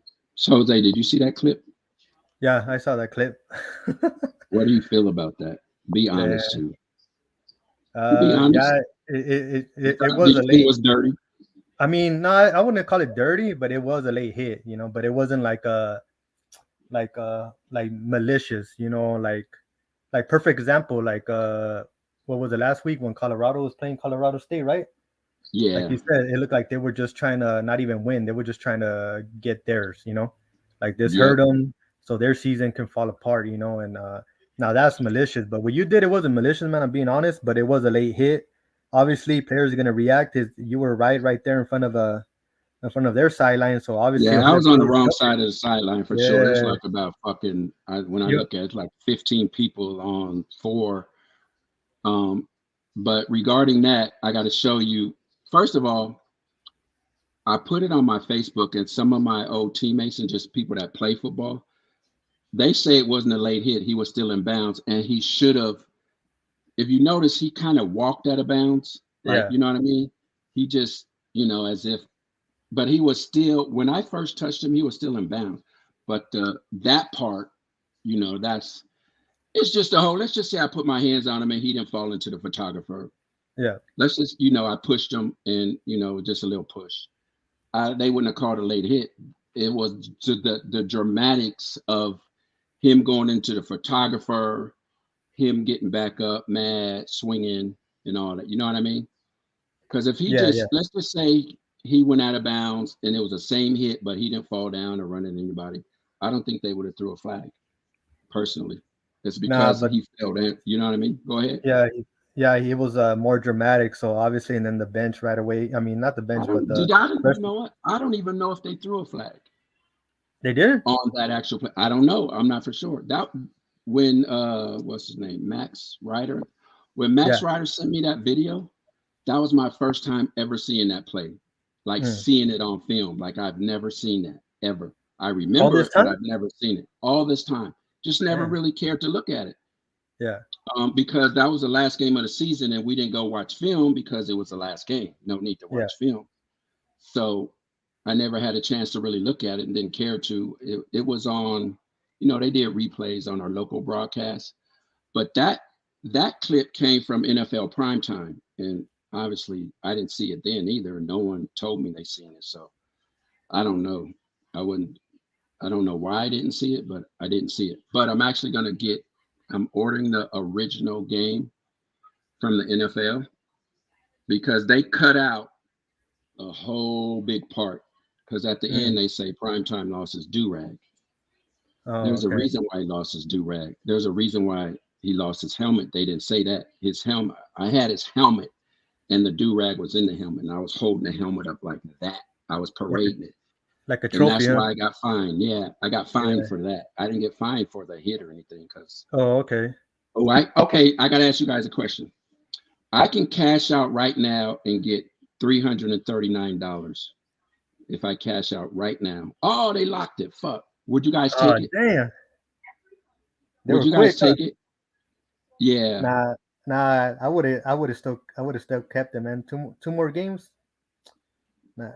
Jose, did you see that clip? Yeah, I saw that clip. What do you feel about that? Be honest, too. Be honest. Yeah, it was a late. It was dirty. I mean, no, I wouldn't call it dirty, but it was a late hit, you know. But it wasn't like malicious, you know, like perfect example, like what was it last week when Colorado was playing Colorado State, right? Yeah. Like you said, it looked like they were just trying to not even win. They were just trying to get theirs, you know, like this hurt them so their season can fall apart, you know. And now that's malicious, but what you did, it wasn't malicious, man. I'm being honest, but it was a late hit. Obviously, players are going to react. You were right there in front of their sideline. So obviously, I was on the wrong side of the sideline for sure. There's like about when I look at it, like 15 people on 4. But regarding that, I got to show you. First of all, I put it on my Facebook, and some of my old teammates and just people that play football, they say it wasn't a late hit. He was still in bounds, and he should have. If you notice, he kind of walked out of bounds. Like, you know what I mean? He just, you know, as if. But he was still, when I first touched him, he was still in bounds. But that part, you know, it's just a whole, let's just say I put my hands on him and he didn't fall into the photographer. Yeah. Let's just, you know, I pushed him and, you know, just a little push. They wouldn't have called a late hit. It was the dramatics of him going into the photographer, him getting back up, mad, swinging, and all that. You know what I mean? Because if he Yeah, let's just say he went out of bounds and it was the same hit, but he didn't fall down or run into anybody, I don't think they would have threw a flag. Personally, it's nah, because but he fell down. You know what I mean? Go ahead. he was more dramatic. So obviously, and then the bench right away. I mean, not the bench, but the You know what? I don't even know if they threw a flag they did. on that actual play. I don't know. I'm not for sure. That when what's his name? Max Ryder. When Max Ryder sent me that video, that was my first time ever seeing that play. Like seeing it on film. Like I've never seen that ever. I All remember this it, but time. I've never seen it. All this time. Just never Damn. really cared to look at it. Yeah. Because that was the last game of the season and we didn't go watch film because it was the last game. No need to watch film. So I never had a chance to really look at it and didn't care to. It was on, they did replays on our local broadcast, but that clip came from NFL primetime. And obviously I didn't see it then either. No one told me they seen it. So I don't know. I don't know why I didn't see it, but I didn't see it. But I'm actually I'm ordering the original game from the NFL because they cut out a whole big part. Because at the end, they say primetime lost his do-rag. There's a reason why he lost his do-rag. There's a reason why he lost his helmet. They didn't say that. His helmet, I had his helmet and the do-rag was in the helmet. And I was holding the helmet up like that. I was parading it. Like a trophy. And that's why I got fined. Yeah, I got fined for that. I didn't get fined for the hit or anything because. Oh, okay. I got to ask you guys a question. I can cash out right now and get $339 if I cash out right now. Oh, they locked it. Fuck. Would you guys take it? Damn. Would you guys take it? Yeah. Nah. I would have still kept it, man. Two more games. Nah.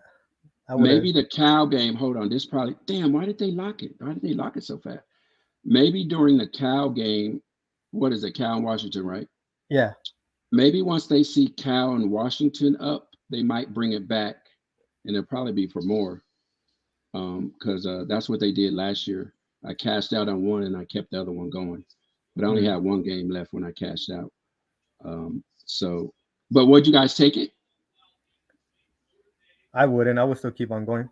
Maybe the Cal game. Hold on. This probably. Damn. Why did they lock it? Why did they lock it so fast? Maybe during the Cal game. What is it? Cal and Washington, right? Yeah. Maybe once they see Cal and Washington up, they might bring it back, and it'll probably be for more. Because that's what they did last year. I cashed out on one and I kept the other one going, but I only had one game left when I cashed out. But would you guys take it? I wouldn't. I would still keep on going.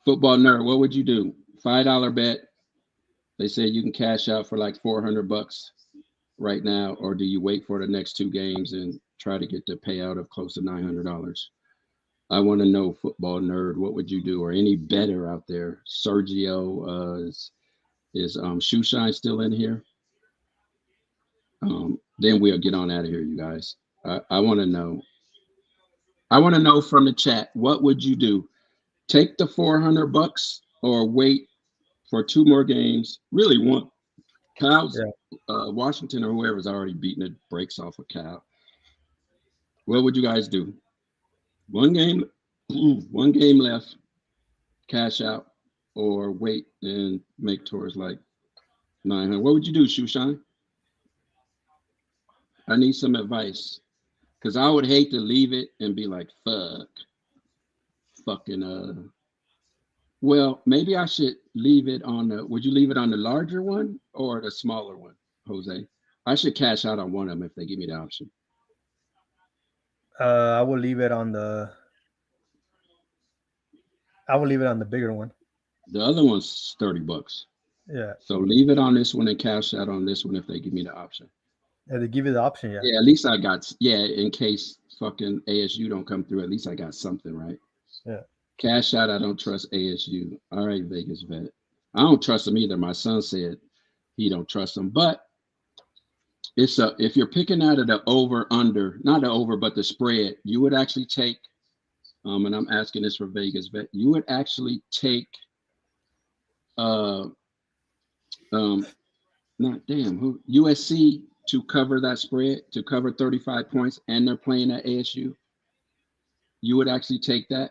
Football nerd, what would you do? $5 bet. They say you can cash out for like $400 right now, or do you wait for the next two games and try to get the payout of close to $900? I want to know, football nerd, what would you do? Or any better out there? Sergio, is Shoeshine still in here? Then we'll get on out of here, you guys. I want to know. I want to know from the chat, what would you do? Take the $400 or wait for two more games? Really one. Cal's Washington or whoever's already beating the brakes off of Cal. What would you guys do? One game left, cash out, or wait and make towards like 900. What would you do, Shoeshine? I need some advice. Because I would hate to leave it and be like, well, maybe I should leave it on would you leave it on the larger one or the smaller one, Jose? I should cash out on one of them if they give me the option. I will leave it on the bigger one. The other one's $30. Yeah. So leave it on this one and cash out on this one if they give me the option. Yeah, they give you the option, yeah. Yeah, at least I got, in case fucking ASU don't come through, at least I got something, right? Yeah. Cash out, I don't trust ASU. All right, Vegas vet. I don't trust them either. My son said he don't trust them. But if you're picking out of the over, under, not the over, but the spread, you would actually take, and I'm asking this for Vegas vet, you would actually take, USC to cover that spread, to cover 35 points, and they're playing at ASU. You would actually take that?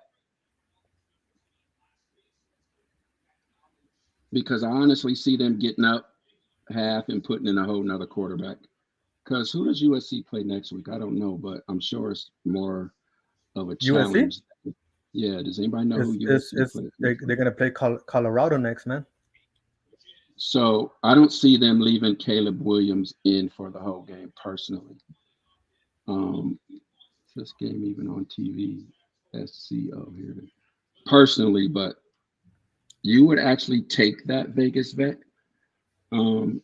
Because I honestly see them getting up half and putting in a whole nother quarterback. Because who does USC play next week? I don't know, but I'm sure it's more of a challenge. USC? Yeah, does anybody know who USC plays? They're going to play Colorado next, man. So I don't see them leaving Caleb Williams in for the whole game personally. This game even on TV, SCO here personally, but you would actually take that Vegas bet. Damn,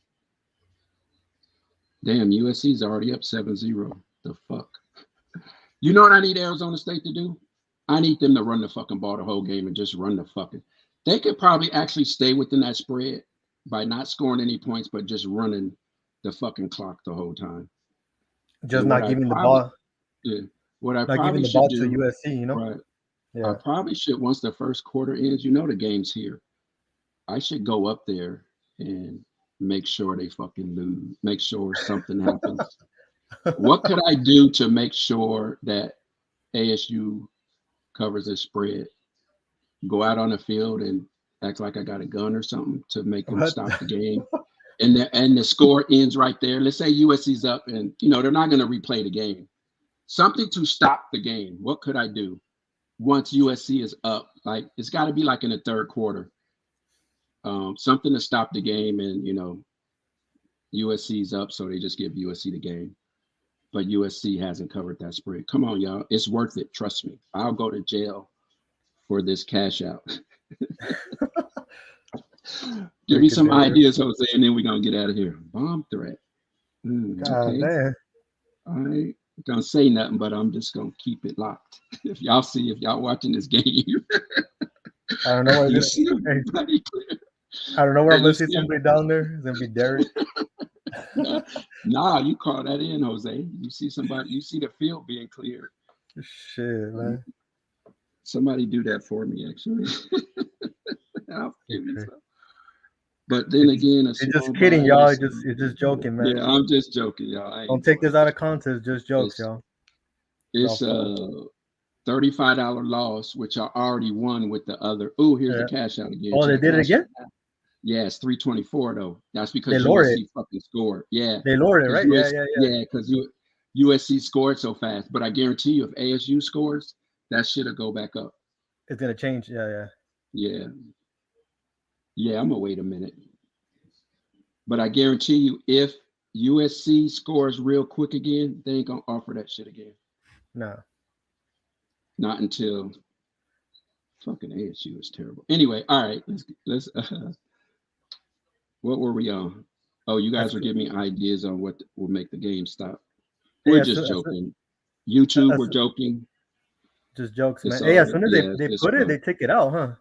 USC's already up 7-0. The fuck. You know what I need Arizona State to do? I need them to run the fucking ball the whole game and just run the fucking. They could probably actually stay within that spread by not scoring any points, but just running the fucking clock the whole time. Just not giving the ball. Yeah. What I not probably giving the should ball do, to USC, you know? Right. Yeah. I probably should, once the first quarter ends, you know the game's here. I should go up there and make sure they fucking lose, make sure something happens. What could I do to make sure that ASU covers a spread? Go out on the field and act like I got a gun or something to make them stop the game. And the score ends right there. Let's say USC's up and, they're not going to replay the game. Something to stop the game. What could I do once USC is up? Like, it's got to be like in the third quarter. Something to stop the game and, USC's up, so they just give USC the game. But USC hasn't covered that spread. Come on, y'all. It's worth it. Trust me. I'll go to jail for this cash out. Give me some ideas, Jose, and then we're going to get out of here. Bomb threat. God, man. I ain't going to say nothing, but I'm just going to keep it locked. If y'all watching this game. I don't know. I don't know where I'm going to see somebody down there. It's going to be Derek. Nah, you call that in, Jose. You see somebody, you see the field being cleared. Shit, man. Somebody do that for me, actually. I'll give you some. But then again, you're just kidding, y'all. You're just joking, man. Yeah, I'm just joking, y'all. Don't take this out of context. Just jokes, y'all. It's a $35 loss, which I already won with the other. Oh, here's the cash out again. Oh, they did it again? Yeah, it's 324 though. That's because they lowered USC fucking scored. Yeah, they lowered it, right? Yeah, because USC scored so fast. But I guarantee you, if ASU scores, that shit'll go back up. It's gonna change. Yeah. I'm gonna wait a minute. But I guarantee you, if USC scores real quick again, they ain't gonna offer that shit again. No. Not until fucking ASU is terrible. Anyway, all right, let's. What were we on? Oh, you guys are giving me ideas on what will make the game stop. We're just joking. YouTube, we're joking. Just jokes, man. Hey, as soon as they put it, they take it out, huh?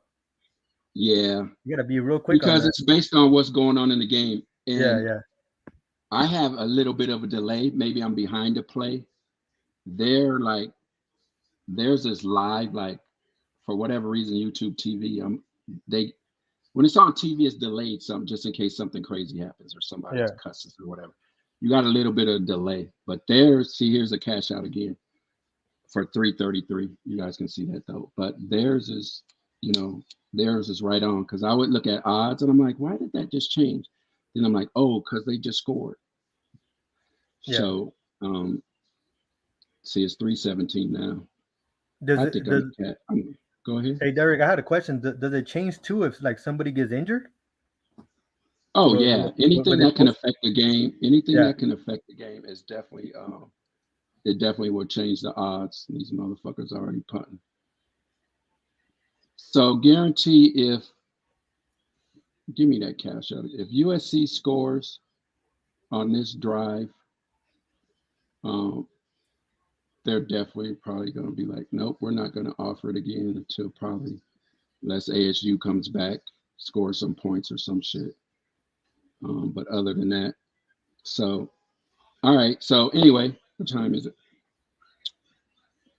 Yeah. You gotta be real quick because it's based on what's going on in the game. And yeah. I have a little bit of a delay. Maybe I'm behind the play. There's this live, like for whatever reason, YouTube TV. When it's on TV, it's delayed something just in case something crazy happens or somebody cusses or whatever. You got a little bit of delay, but here's a cash out again for 333. You guys can see that though, but theirs is right on because I would look at odds and I'm like, why did that just change? Then I'm like, oh, because they just scored. Yeah. So, see, it's 317 now. Go ahead. Hey, Derek, I had a question. Does it change too if like somebody gets injured? Oh, yeah. Anything that can affect the game, is definitely it definitely will change the odds. These motherfuckers already punting. So guarantee give me that cash out. If USC scores on this drive, they're definitely probably going to be like, nope, we're not going to offer it again until probably unless ASU comes back, scores some points or some shit. But other than that, so, all right. So anyway, what time is it?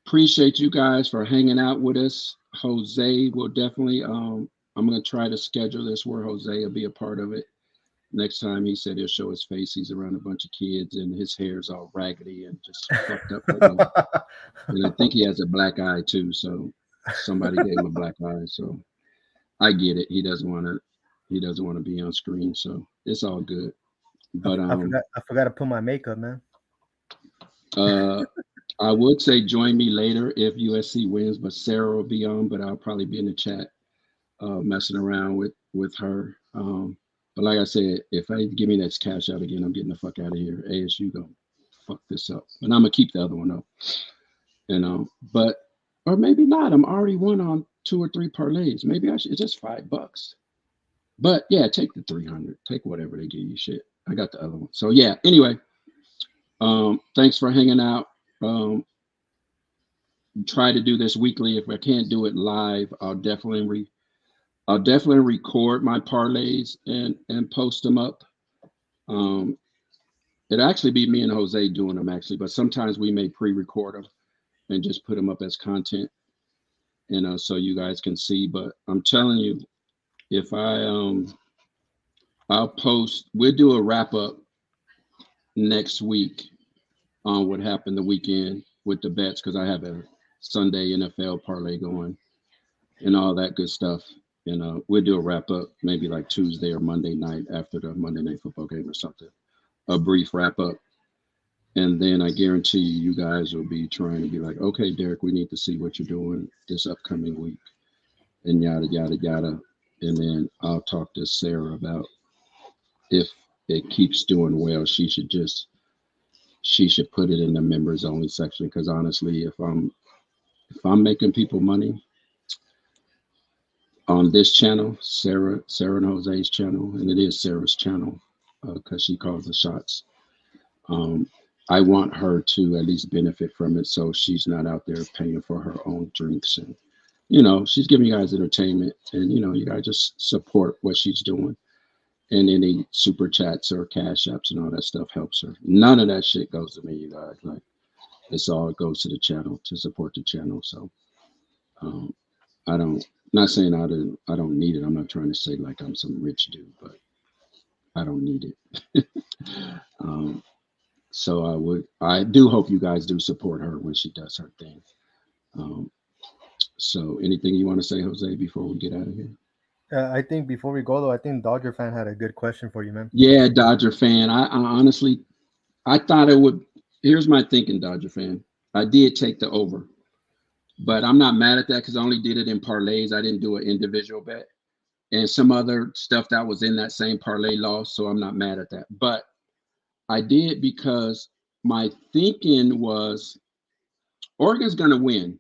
Appreciate you guys for hanging out with us. Jose will definitely, I'm going to try to schedule this where Jose will be a part of it. Next time he said he'll show his face. He's around a bunch of kids and his hair's all raggedy and just fucked up. And I think he has a black eye too. So somebody gave him a black eye. So I get it. He doesn't want to be on screen. So it's all good. But I forgot to put my makeup, man. I would say join me later if USC wins, but Sarah will be on, but I'll probably be in the chat messing around with her. But like I said, if I give me that cash out again, I'm getting the fuck out of here. ASU gonna fuck this up, and I'm gonna keep the other one up. But or maybe not. I'm already won on 2 or 3 parlays. Maybe I should. It's just $5. But yeah, take the 300. Take whatever they give you. Shit, I got the other one. So yeah. Anyway, thanks for hanging out. Try to do this weekly. If I can't do it live, I'll definitely record my parlays and post them up. It'll actually be me and Jose doing them actually, but sometimes we may pre-record them and just put them up as content, so you guys can see. But I'm telling you, if I'll post, we'll do a wrap up next week on what happened the weekend with the bets, because I have a Sunday NFL parlay going and all that good stuff. We'll do a wrap up maybe like Tuesday or Monday night after the Monday Night Football game or something, a brief wrap up. And then I guarantee you guys will be trying to be like, okay, Derek, we need to see what you're doing this upcoming week and yada, yada, yada. And then I'll talk to Sarah about if it keeps doing well, she should put it in the members only section. Because honestly, if I'm making people money on this channel, Sarah and Jose's channel, and it is Sarah's channel because she calls the shots. I want her to at least benefit from it, so she's not out there paying for her own drinks, and she's giving you guys entertainment, and you guys just support what she's doing. And any super chats or cash apps and all that stuff helps her. None of that shit goes to me, you guys. Like, it's all goes to the channel to support the channel. So not saying I don't need it. I'm not trying to say like I'm some rich dude, but I don't need it. So I do hope you guys do support her when she does her thing. So anything you want to say, Jose, before we get out of here? I think before we go though, I think Dodger fan had a good question for you, man. Yeah, Dodger fan. I honestly, I thought it would. Here's my thinking, Dodger fan. I did take the over, but I'm not mad at that because I only did it in parlays. I didn't do an individual bet, and some other stuff that was in that same parlay lost. So I'm not mad at that. But I did because my thinking was Oregon's going to win.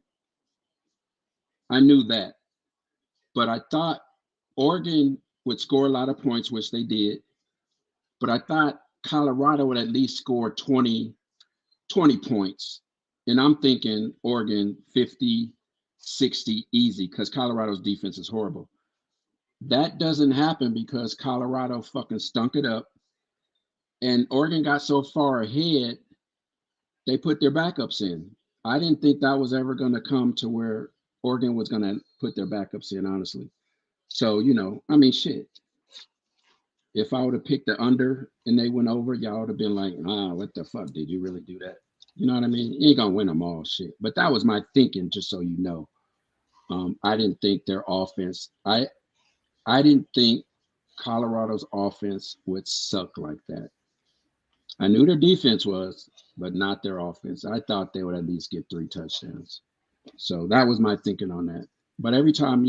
I knew that, but I thought Oregon would score a lot of points, which they did. But I thought Colorado would at least score 20 points. And I'm thinking Oregon 50, 60 easy because Colorado's defense is horrible. That doesn't happen because Colorado fucking stunk it up. And Oregon got so far ahead, they put their backups in. I didn't think that was ever going to come to where Oregon was going to put their backups in, honestly. So, I mean, shit. If I would have picked the under and they went over, y'all would have been like, what the fuck? Did you really do that? You know what I mean? You ain't going to win them all, shit. But that was my thinking, just so you know. I didn't think their offense, I didn't think Colorado's offense would suck like that. I knew their defense was, but not their offense. I thought they would at least get 3 touchdowns. So that was my thinking on that. But every time,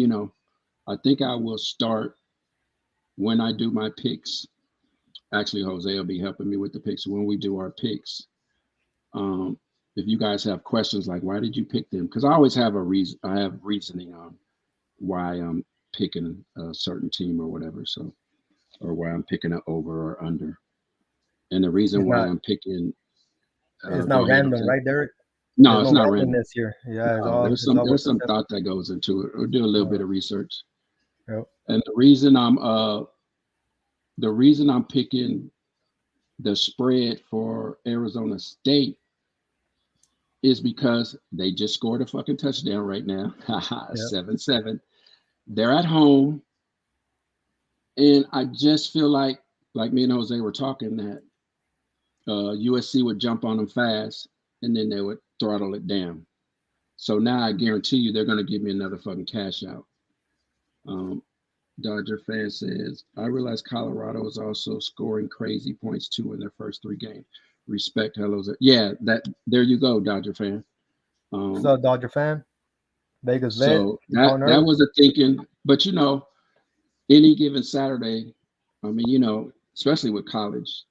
I think I will start when I do my picks. Actually, Jose will be helping me with the picks when we do our picks. If you guys have questions like, why did you pick them? Because I always have a reason. I have reasoning on why I'm picking a certain team or whatever. So, or why I'm picking it over or under. And the reason why I'm picking. It's not random, right, Derek? No, it's not random this year. Yeah, there's some thought that goes into it. Or do a little bit of research. Yep. And the reason I'm picking the spread for Arizona State is because they just scored a fucking touchdown right now. 7-7. They're at home. And I just feel like me and Jose were talking, that USC would jump on them fast and then they would throttle it down. So now I guarantee you they're going to give me another fucking cash out. Dodger fan says, I realize Colorado is also scoring crazy points too in their first 3 games. Respect, hello. Yeah, there you go, Dodger fan. What's up, Dodger fan? Vegas vet. So that was a thinking, but any given Saturday, I mean, you know, especially with college,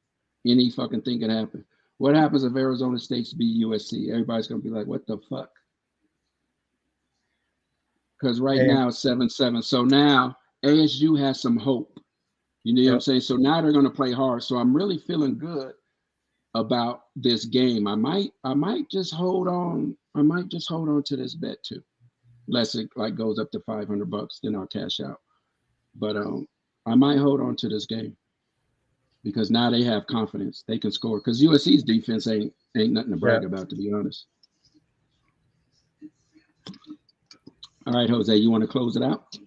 any fucking thing can happen. What happens if Arizona State's beat USC? Everybody's gonna be like, "What the fuck?" Because right And now it's 7-7. So now ASU has some hope. You know what I'm yep. saying? So now they're gonna play hard. So I'm really feeling good about this game. I might just hold on. I might just hold on to this bet too. Unless it like goes up to $500, then I'll cash out. But I might hold on to this game because now they have confidence. They can score. Because USC's defense ain't nothing to Yeah. brag about, to be honest. All right, Jose, you want to close it out?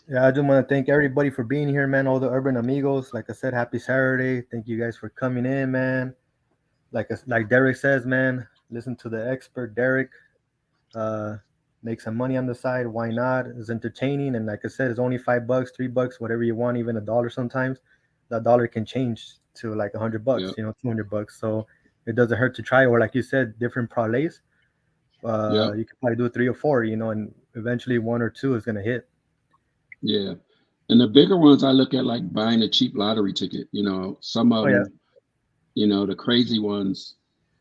Yeah, I just want to thank everybody for being here, man. All the Urban Amigos. Like I said, happy Saturday. Thank you guys for coming in, man. Like Derek says, man, listen to the expert, Derek. Uh, make some money on the side. Why not? It's entertaining, and like I said, it's only $5, $3, whatever you want, even $1 sometimes. That dollar can change to like $100, Yep. you know, $200. So it doesn't hurt to try. Or like you said, different parlays. Yep. You can probably do 3 or 4, you know, and eventually 1 or 2 is gonna hit. Yeah. And the bigger ones I look at like buying a cheap lottery ticket. You know, some of Oh yeah, them, you know, the crazy ones,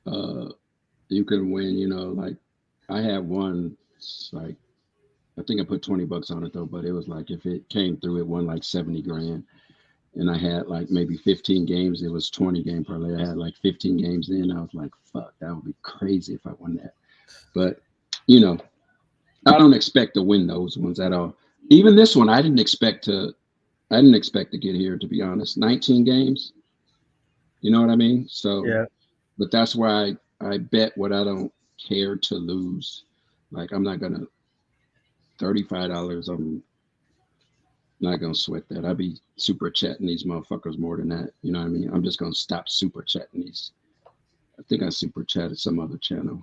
you can win, you know, like I had one, like I think I put $20 on it though, but it was like if it came through, it won like 70 grand. And I had like maybe 15 games. It was 20 game parlay. I had like 15 games in. I was like, fuck, that would be crazy if I won that. But, you know, I don't expect to win those ones at all. Even this one, I didn't expect to get here, to be honest. 19 games. You know what I mean? So, yeah. but that's why I bet what I don't care to lose. Like I'm not gonna $35. I'm not gonna sweat that. I'd be super chatting these motherfuckers more than that. You know what I mean? I'm just gonna stop super chatting these. I think I super chatted some other channel.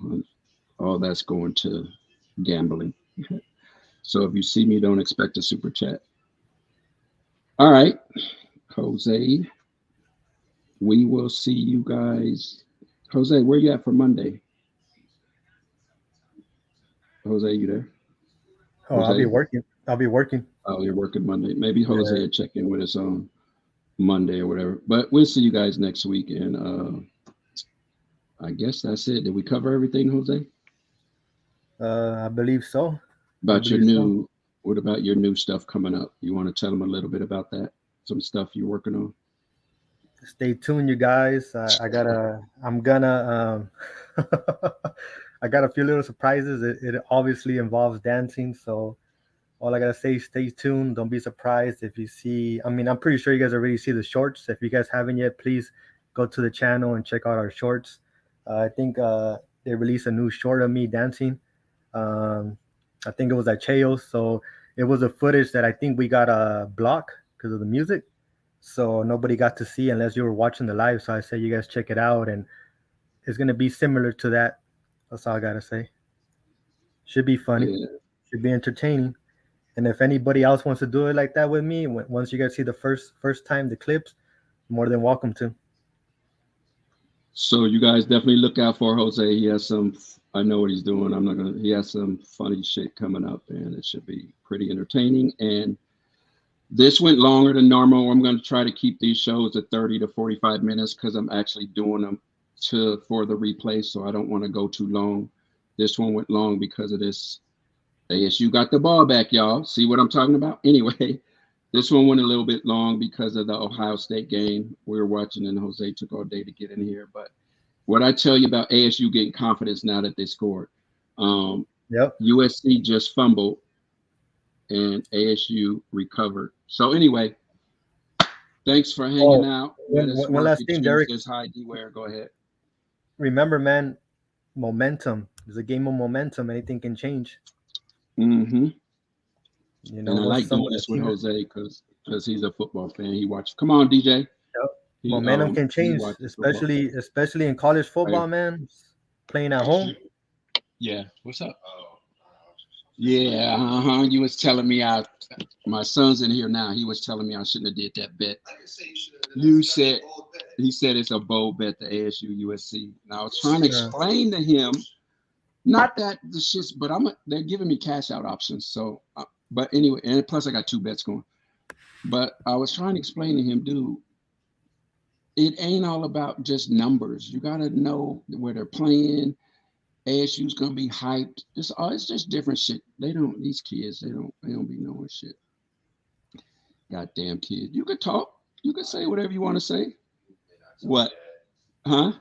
All that's going to gambling. So if you see me, don't expect a super chat. All right, Jose. We will see you guys. Jose, where you at for Monday? Jose, you there? Oh, I'll be Jose? working. I'll be working. Oh, you're working Monday. Maybe Jose Yeah. will check in with us on Monday or whatever. But we'll see you guys next week. And I guess that's it. Did we cover everything, Jose? I believe so. About your new, what about your new stuff coming up? You want to tell them a little bit about that? Some stuff you're working on? Stay tuned, you guys. I'm gonna, I got a few little surprises. It obviously involves dancing. So all I gotta say is stay tuned. Don't be surprised if you see, I mean, I'm pretty sure you guys already see the shorts. If you guys haven't yet, please go to the channel and check out our shorts. I think they released a new short of me dancing. Um, I think it was at Cheos. So it was a footage that I think we got a block because of the music. So nobody got to see unless you were watching the live. So I said you guys check it out, and it's gonna be similar to that. That's all I gotta say. Should be funny. Yeah. Should be entertaining. And if anybody else wants to do it like that with me, once you guys see the first time the clips, more than welcome to. So you guys definitely look out for Jose. He has some, I know what he's doing. I'm not going to, he has some funny shit coming up and it should be pretty entertaining. And this went longer than normal. I'm going to try to keep these shows at 30 to 45 minutes because I'm actually doing them for the replay. So I don't want to go too long. This one went long because of this. ASU got the ball back, y'all. See what I'm talking about? Anyway, this one went a little bit long because of the Ohio State game we were watching, and Jose took all day to get in here. But what I tell you about ASU getting confidence now that they scored, Yep. USC just fumbled, and ASU recovered. So anyway, thanks for hanging out. One last thing, Derek. Says hi, DWare. Go ahead. Remember, man, momentum. It's a game of momentum. Anything can change. Mm-hmm. You know, And I like doing this with Jose because he's a football fan. He watches. Come on, DJ. Yep. Momentum can change, especially in college football, man. Playing at home. Yeah. What's up? Yeah. You was telling me my son's in here now. He was telling me I shouldn't have did that bet. He said it's a bold bet to ASU USC. And I was trying to explain to him, not that the shit's, but they're giving me cash out options. So, but anyway, and plus I got 2 bets going. But I was trying to explain to him, dude, it ain't all about just numbers. You gotta know where they're playing. ASU's gonna be hyped. It's just different shit. These kids, they don't be knowing shit. Goddamn kid. You could talk. You could say whatever you want to say. What? Huh?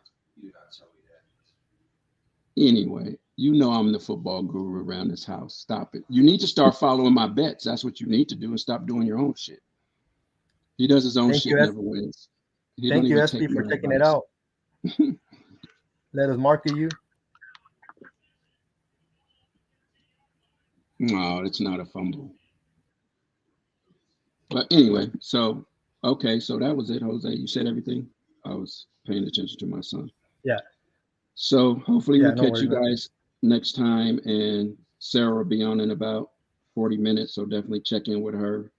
Anyway, you know I'm the football guru around this house. Stop it. You need to start following my bets. That's what you need to do, and stop doing your own shit. He does his own shit, never wins. Thank you, SB, for checking it out. Let us market you. No, it's not a fumble. But anyway, so that was it, Jose. You said everything. I was paying attention to my son. Yeah. So hopefully we'll catch you guys next time, and Sarah will be on in about 40 minutes. So definitely check in with her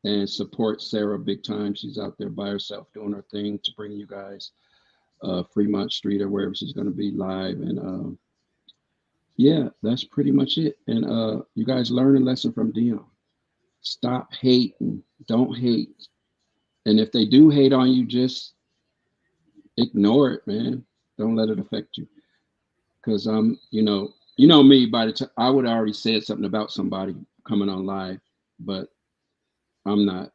and support Sarah big time. She's out there by herself doing her thing to bring you guys Fremont Street or wherever she's going to be live. And yeah, that's pretty much it. And you guys learn a lesson from Deion. Stop hating. Don't hate. And if they do hate on you, just ignore it, man. Don't let it affect you. Because you know me, by the time I would have already said something about somebody coming on live, but I'm not.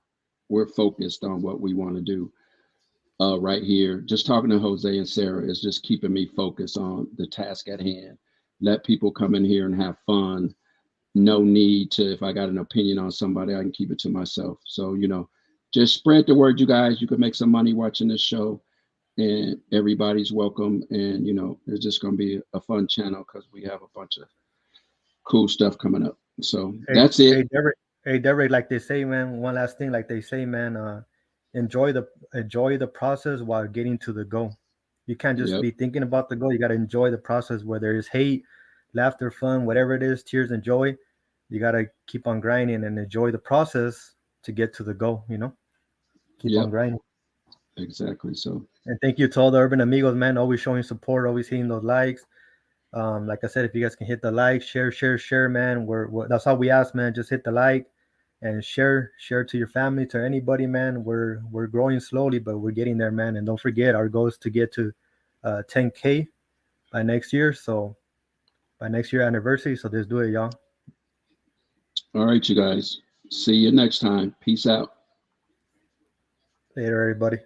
We're focused on what we want to do right here. Just talking to Jose and Sarah is just keeping me focused on the task at hand. Let people come in here and have fun. No need to, if I got an opinion on somebody, I can keep it to myself. So, just spread the word, you guys. You can make some money watching this show, and everybody's welcome. And, it's just going to be a fun channel because we have a bunch of cool stuff coming up. So that's it. Hey, Derek, like they say, man, one last thing, like they say, man, enjoy the process while getting to the goal. You can't just be thinking about the goal. You got to enjoy the process, whether it's hate, laughter, fun, whatever it is, tears and joy. You got to keep on grinding and enjoy the process to get to the goal, Keep on grinding. Exactly. So, and thank you to all the Urban Amigos, man, always showing support, always hitting those likes. Like I said, if you guys can hit the like, share, man, that's all we ask, man. Just hit the like and share to your family, to anybody, man. We're growing slowly, but we're getting there, man. And don't forget, our goal is to get to 10K by next year. So by next year anniversary. So just do it, y'all. All right, you guys. See you next time. Peace out. Later, everybody.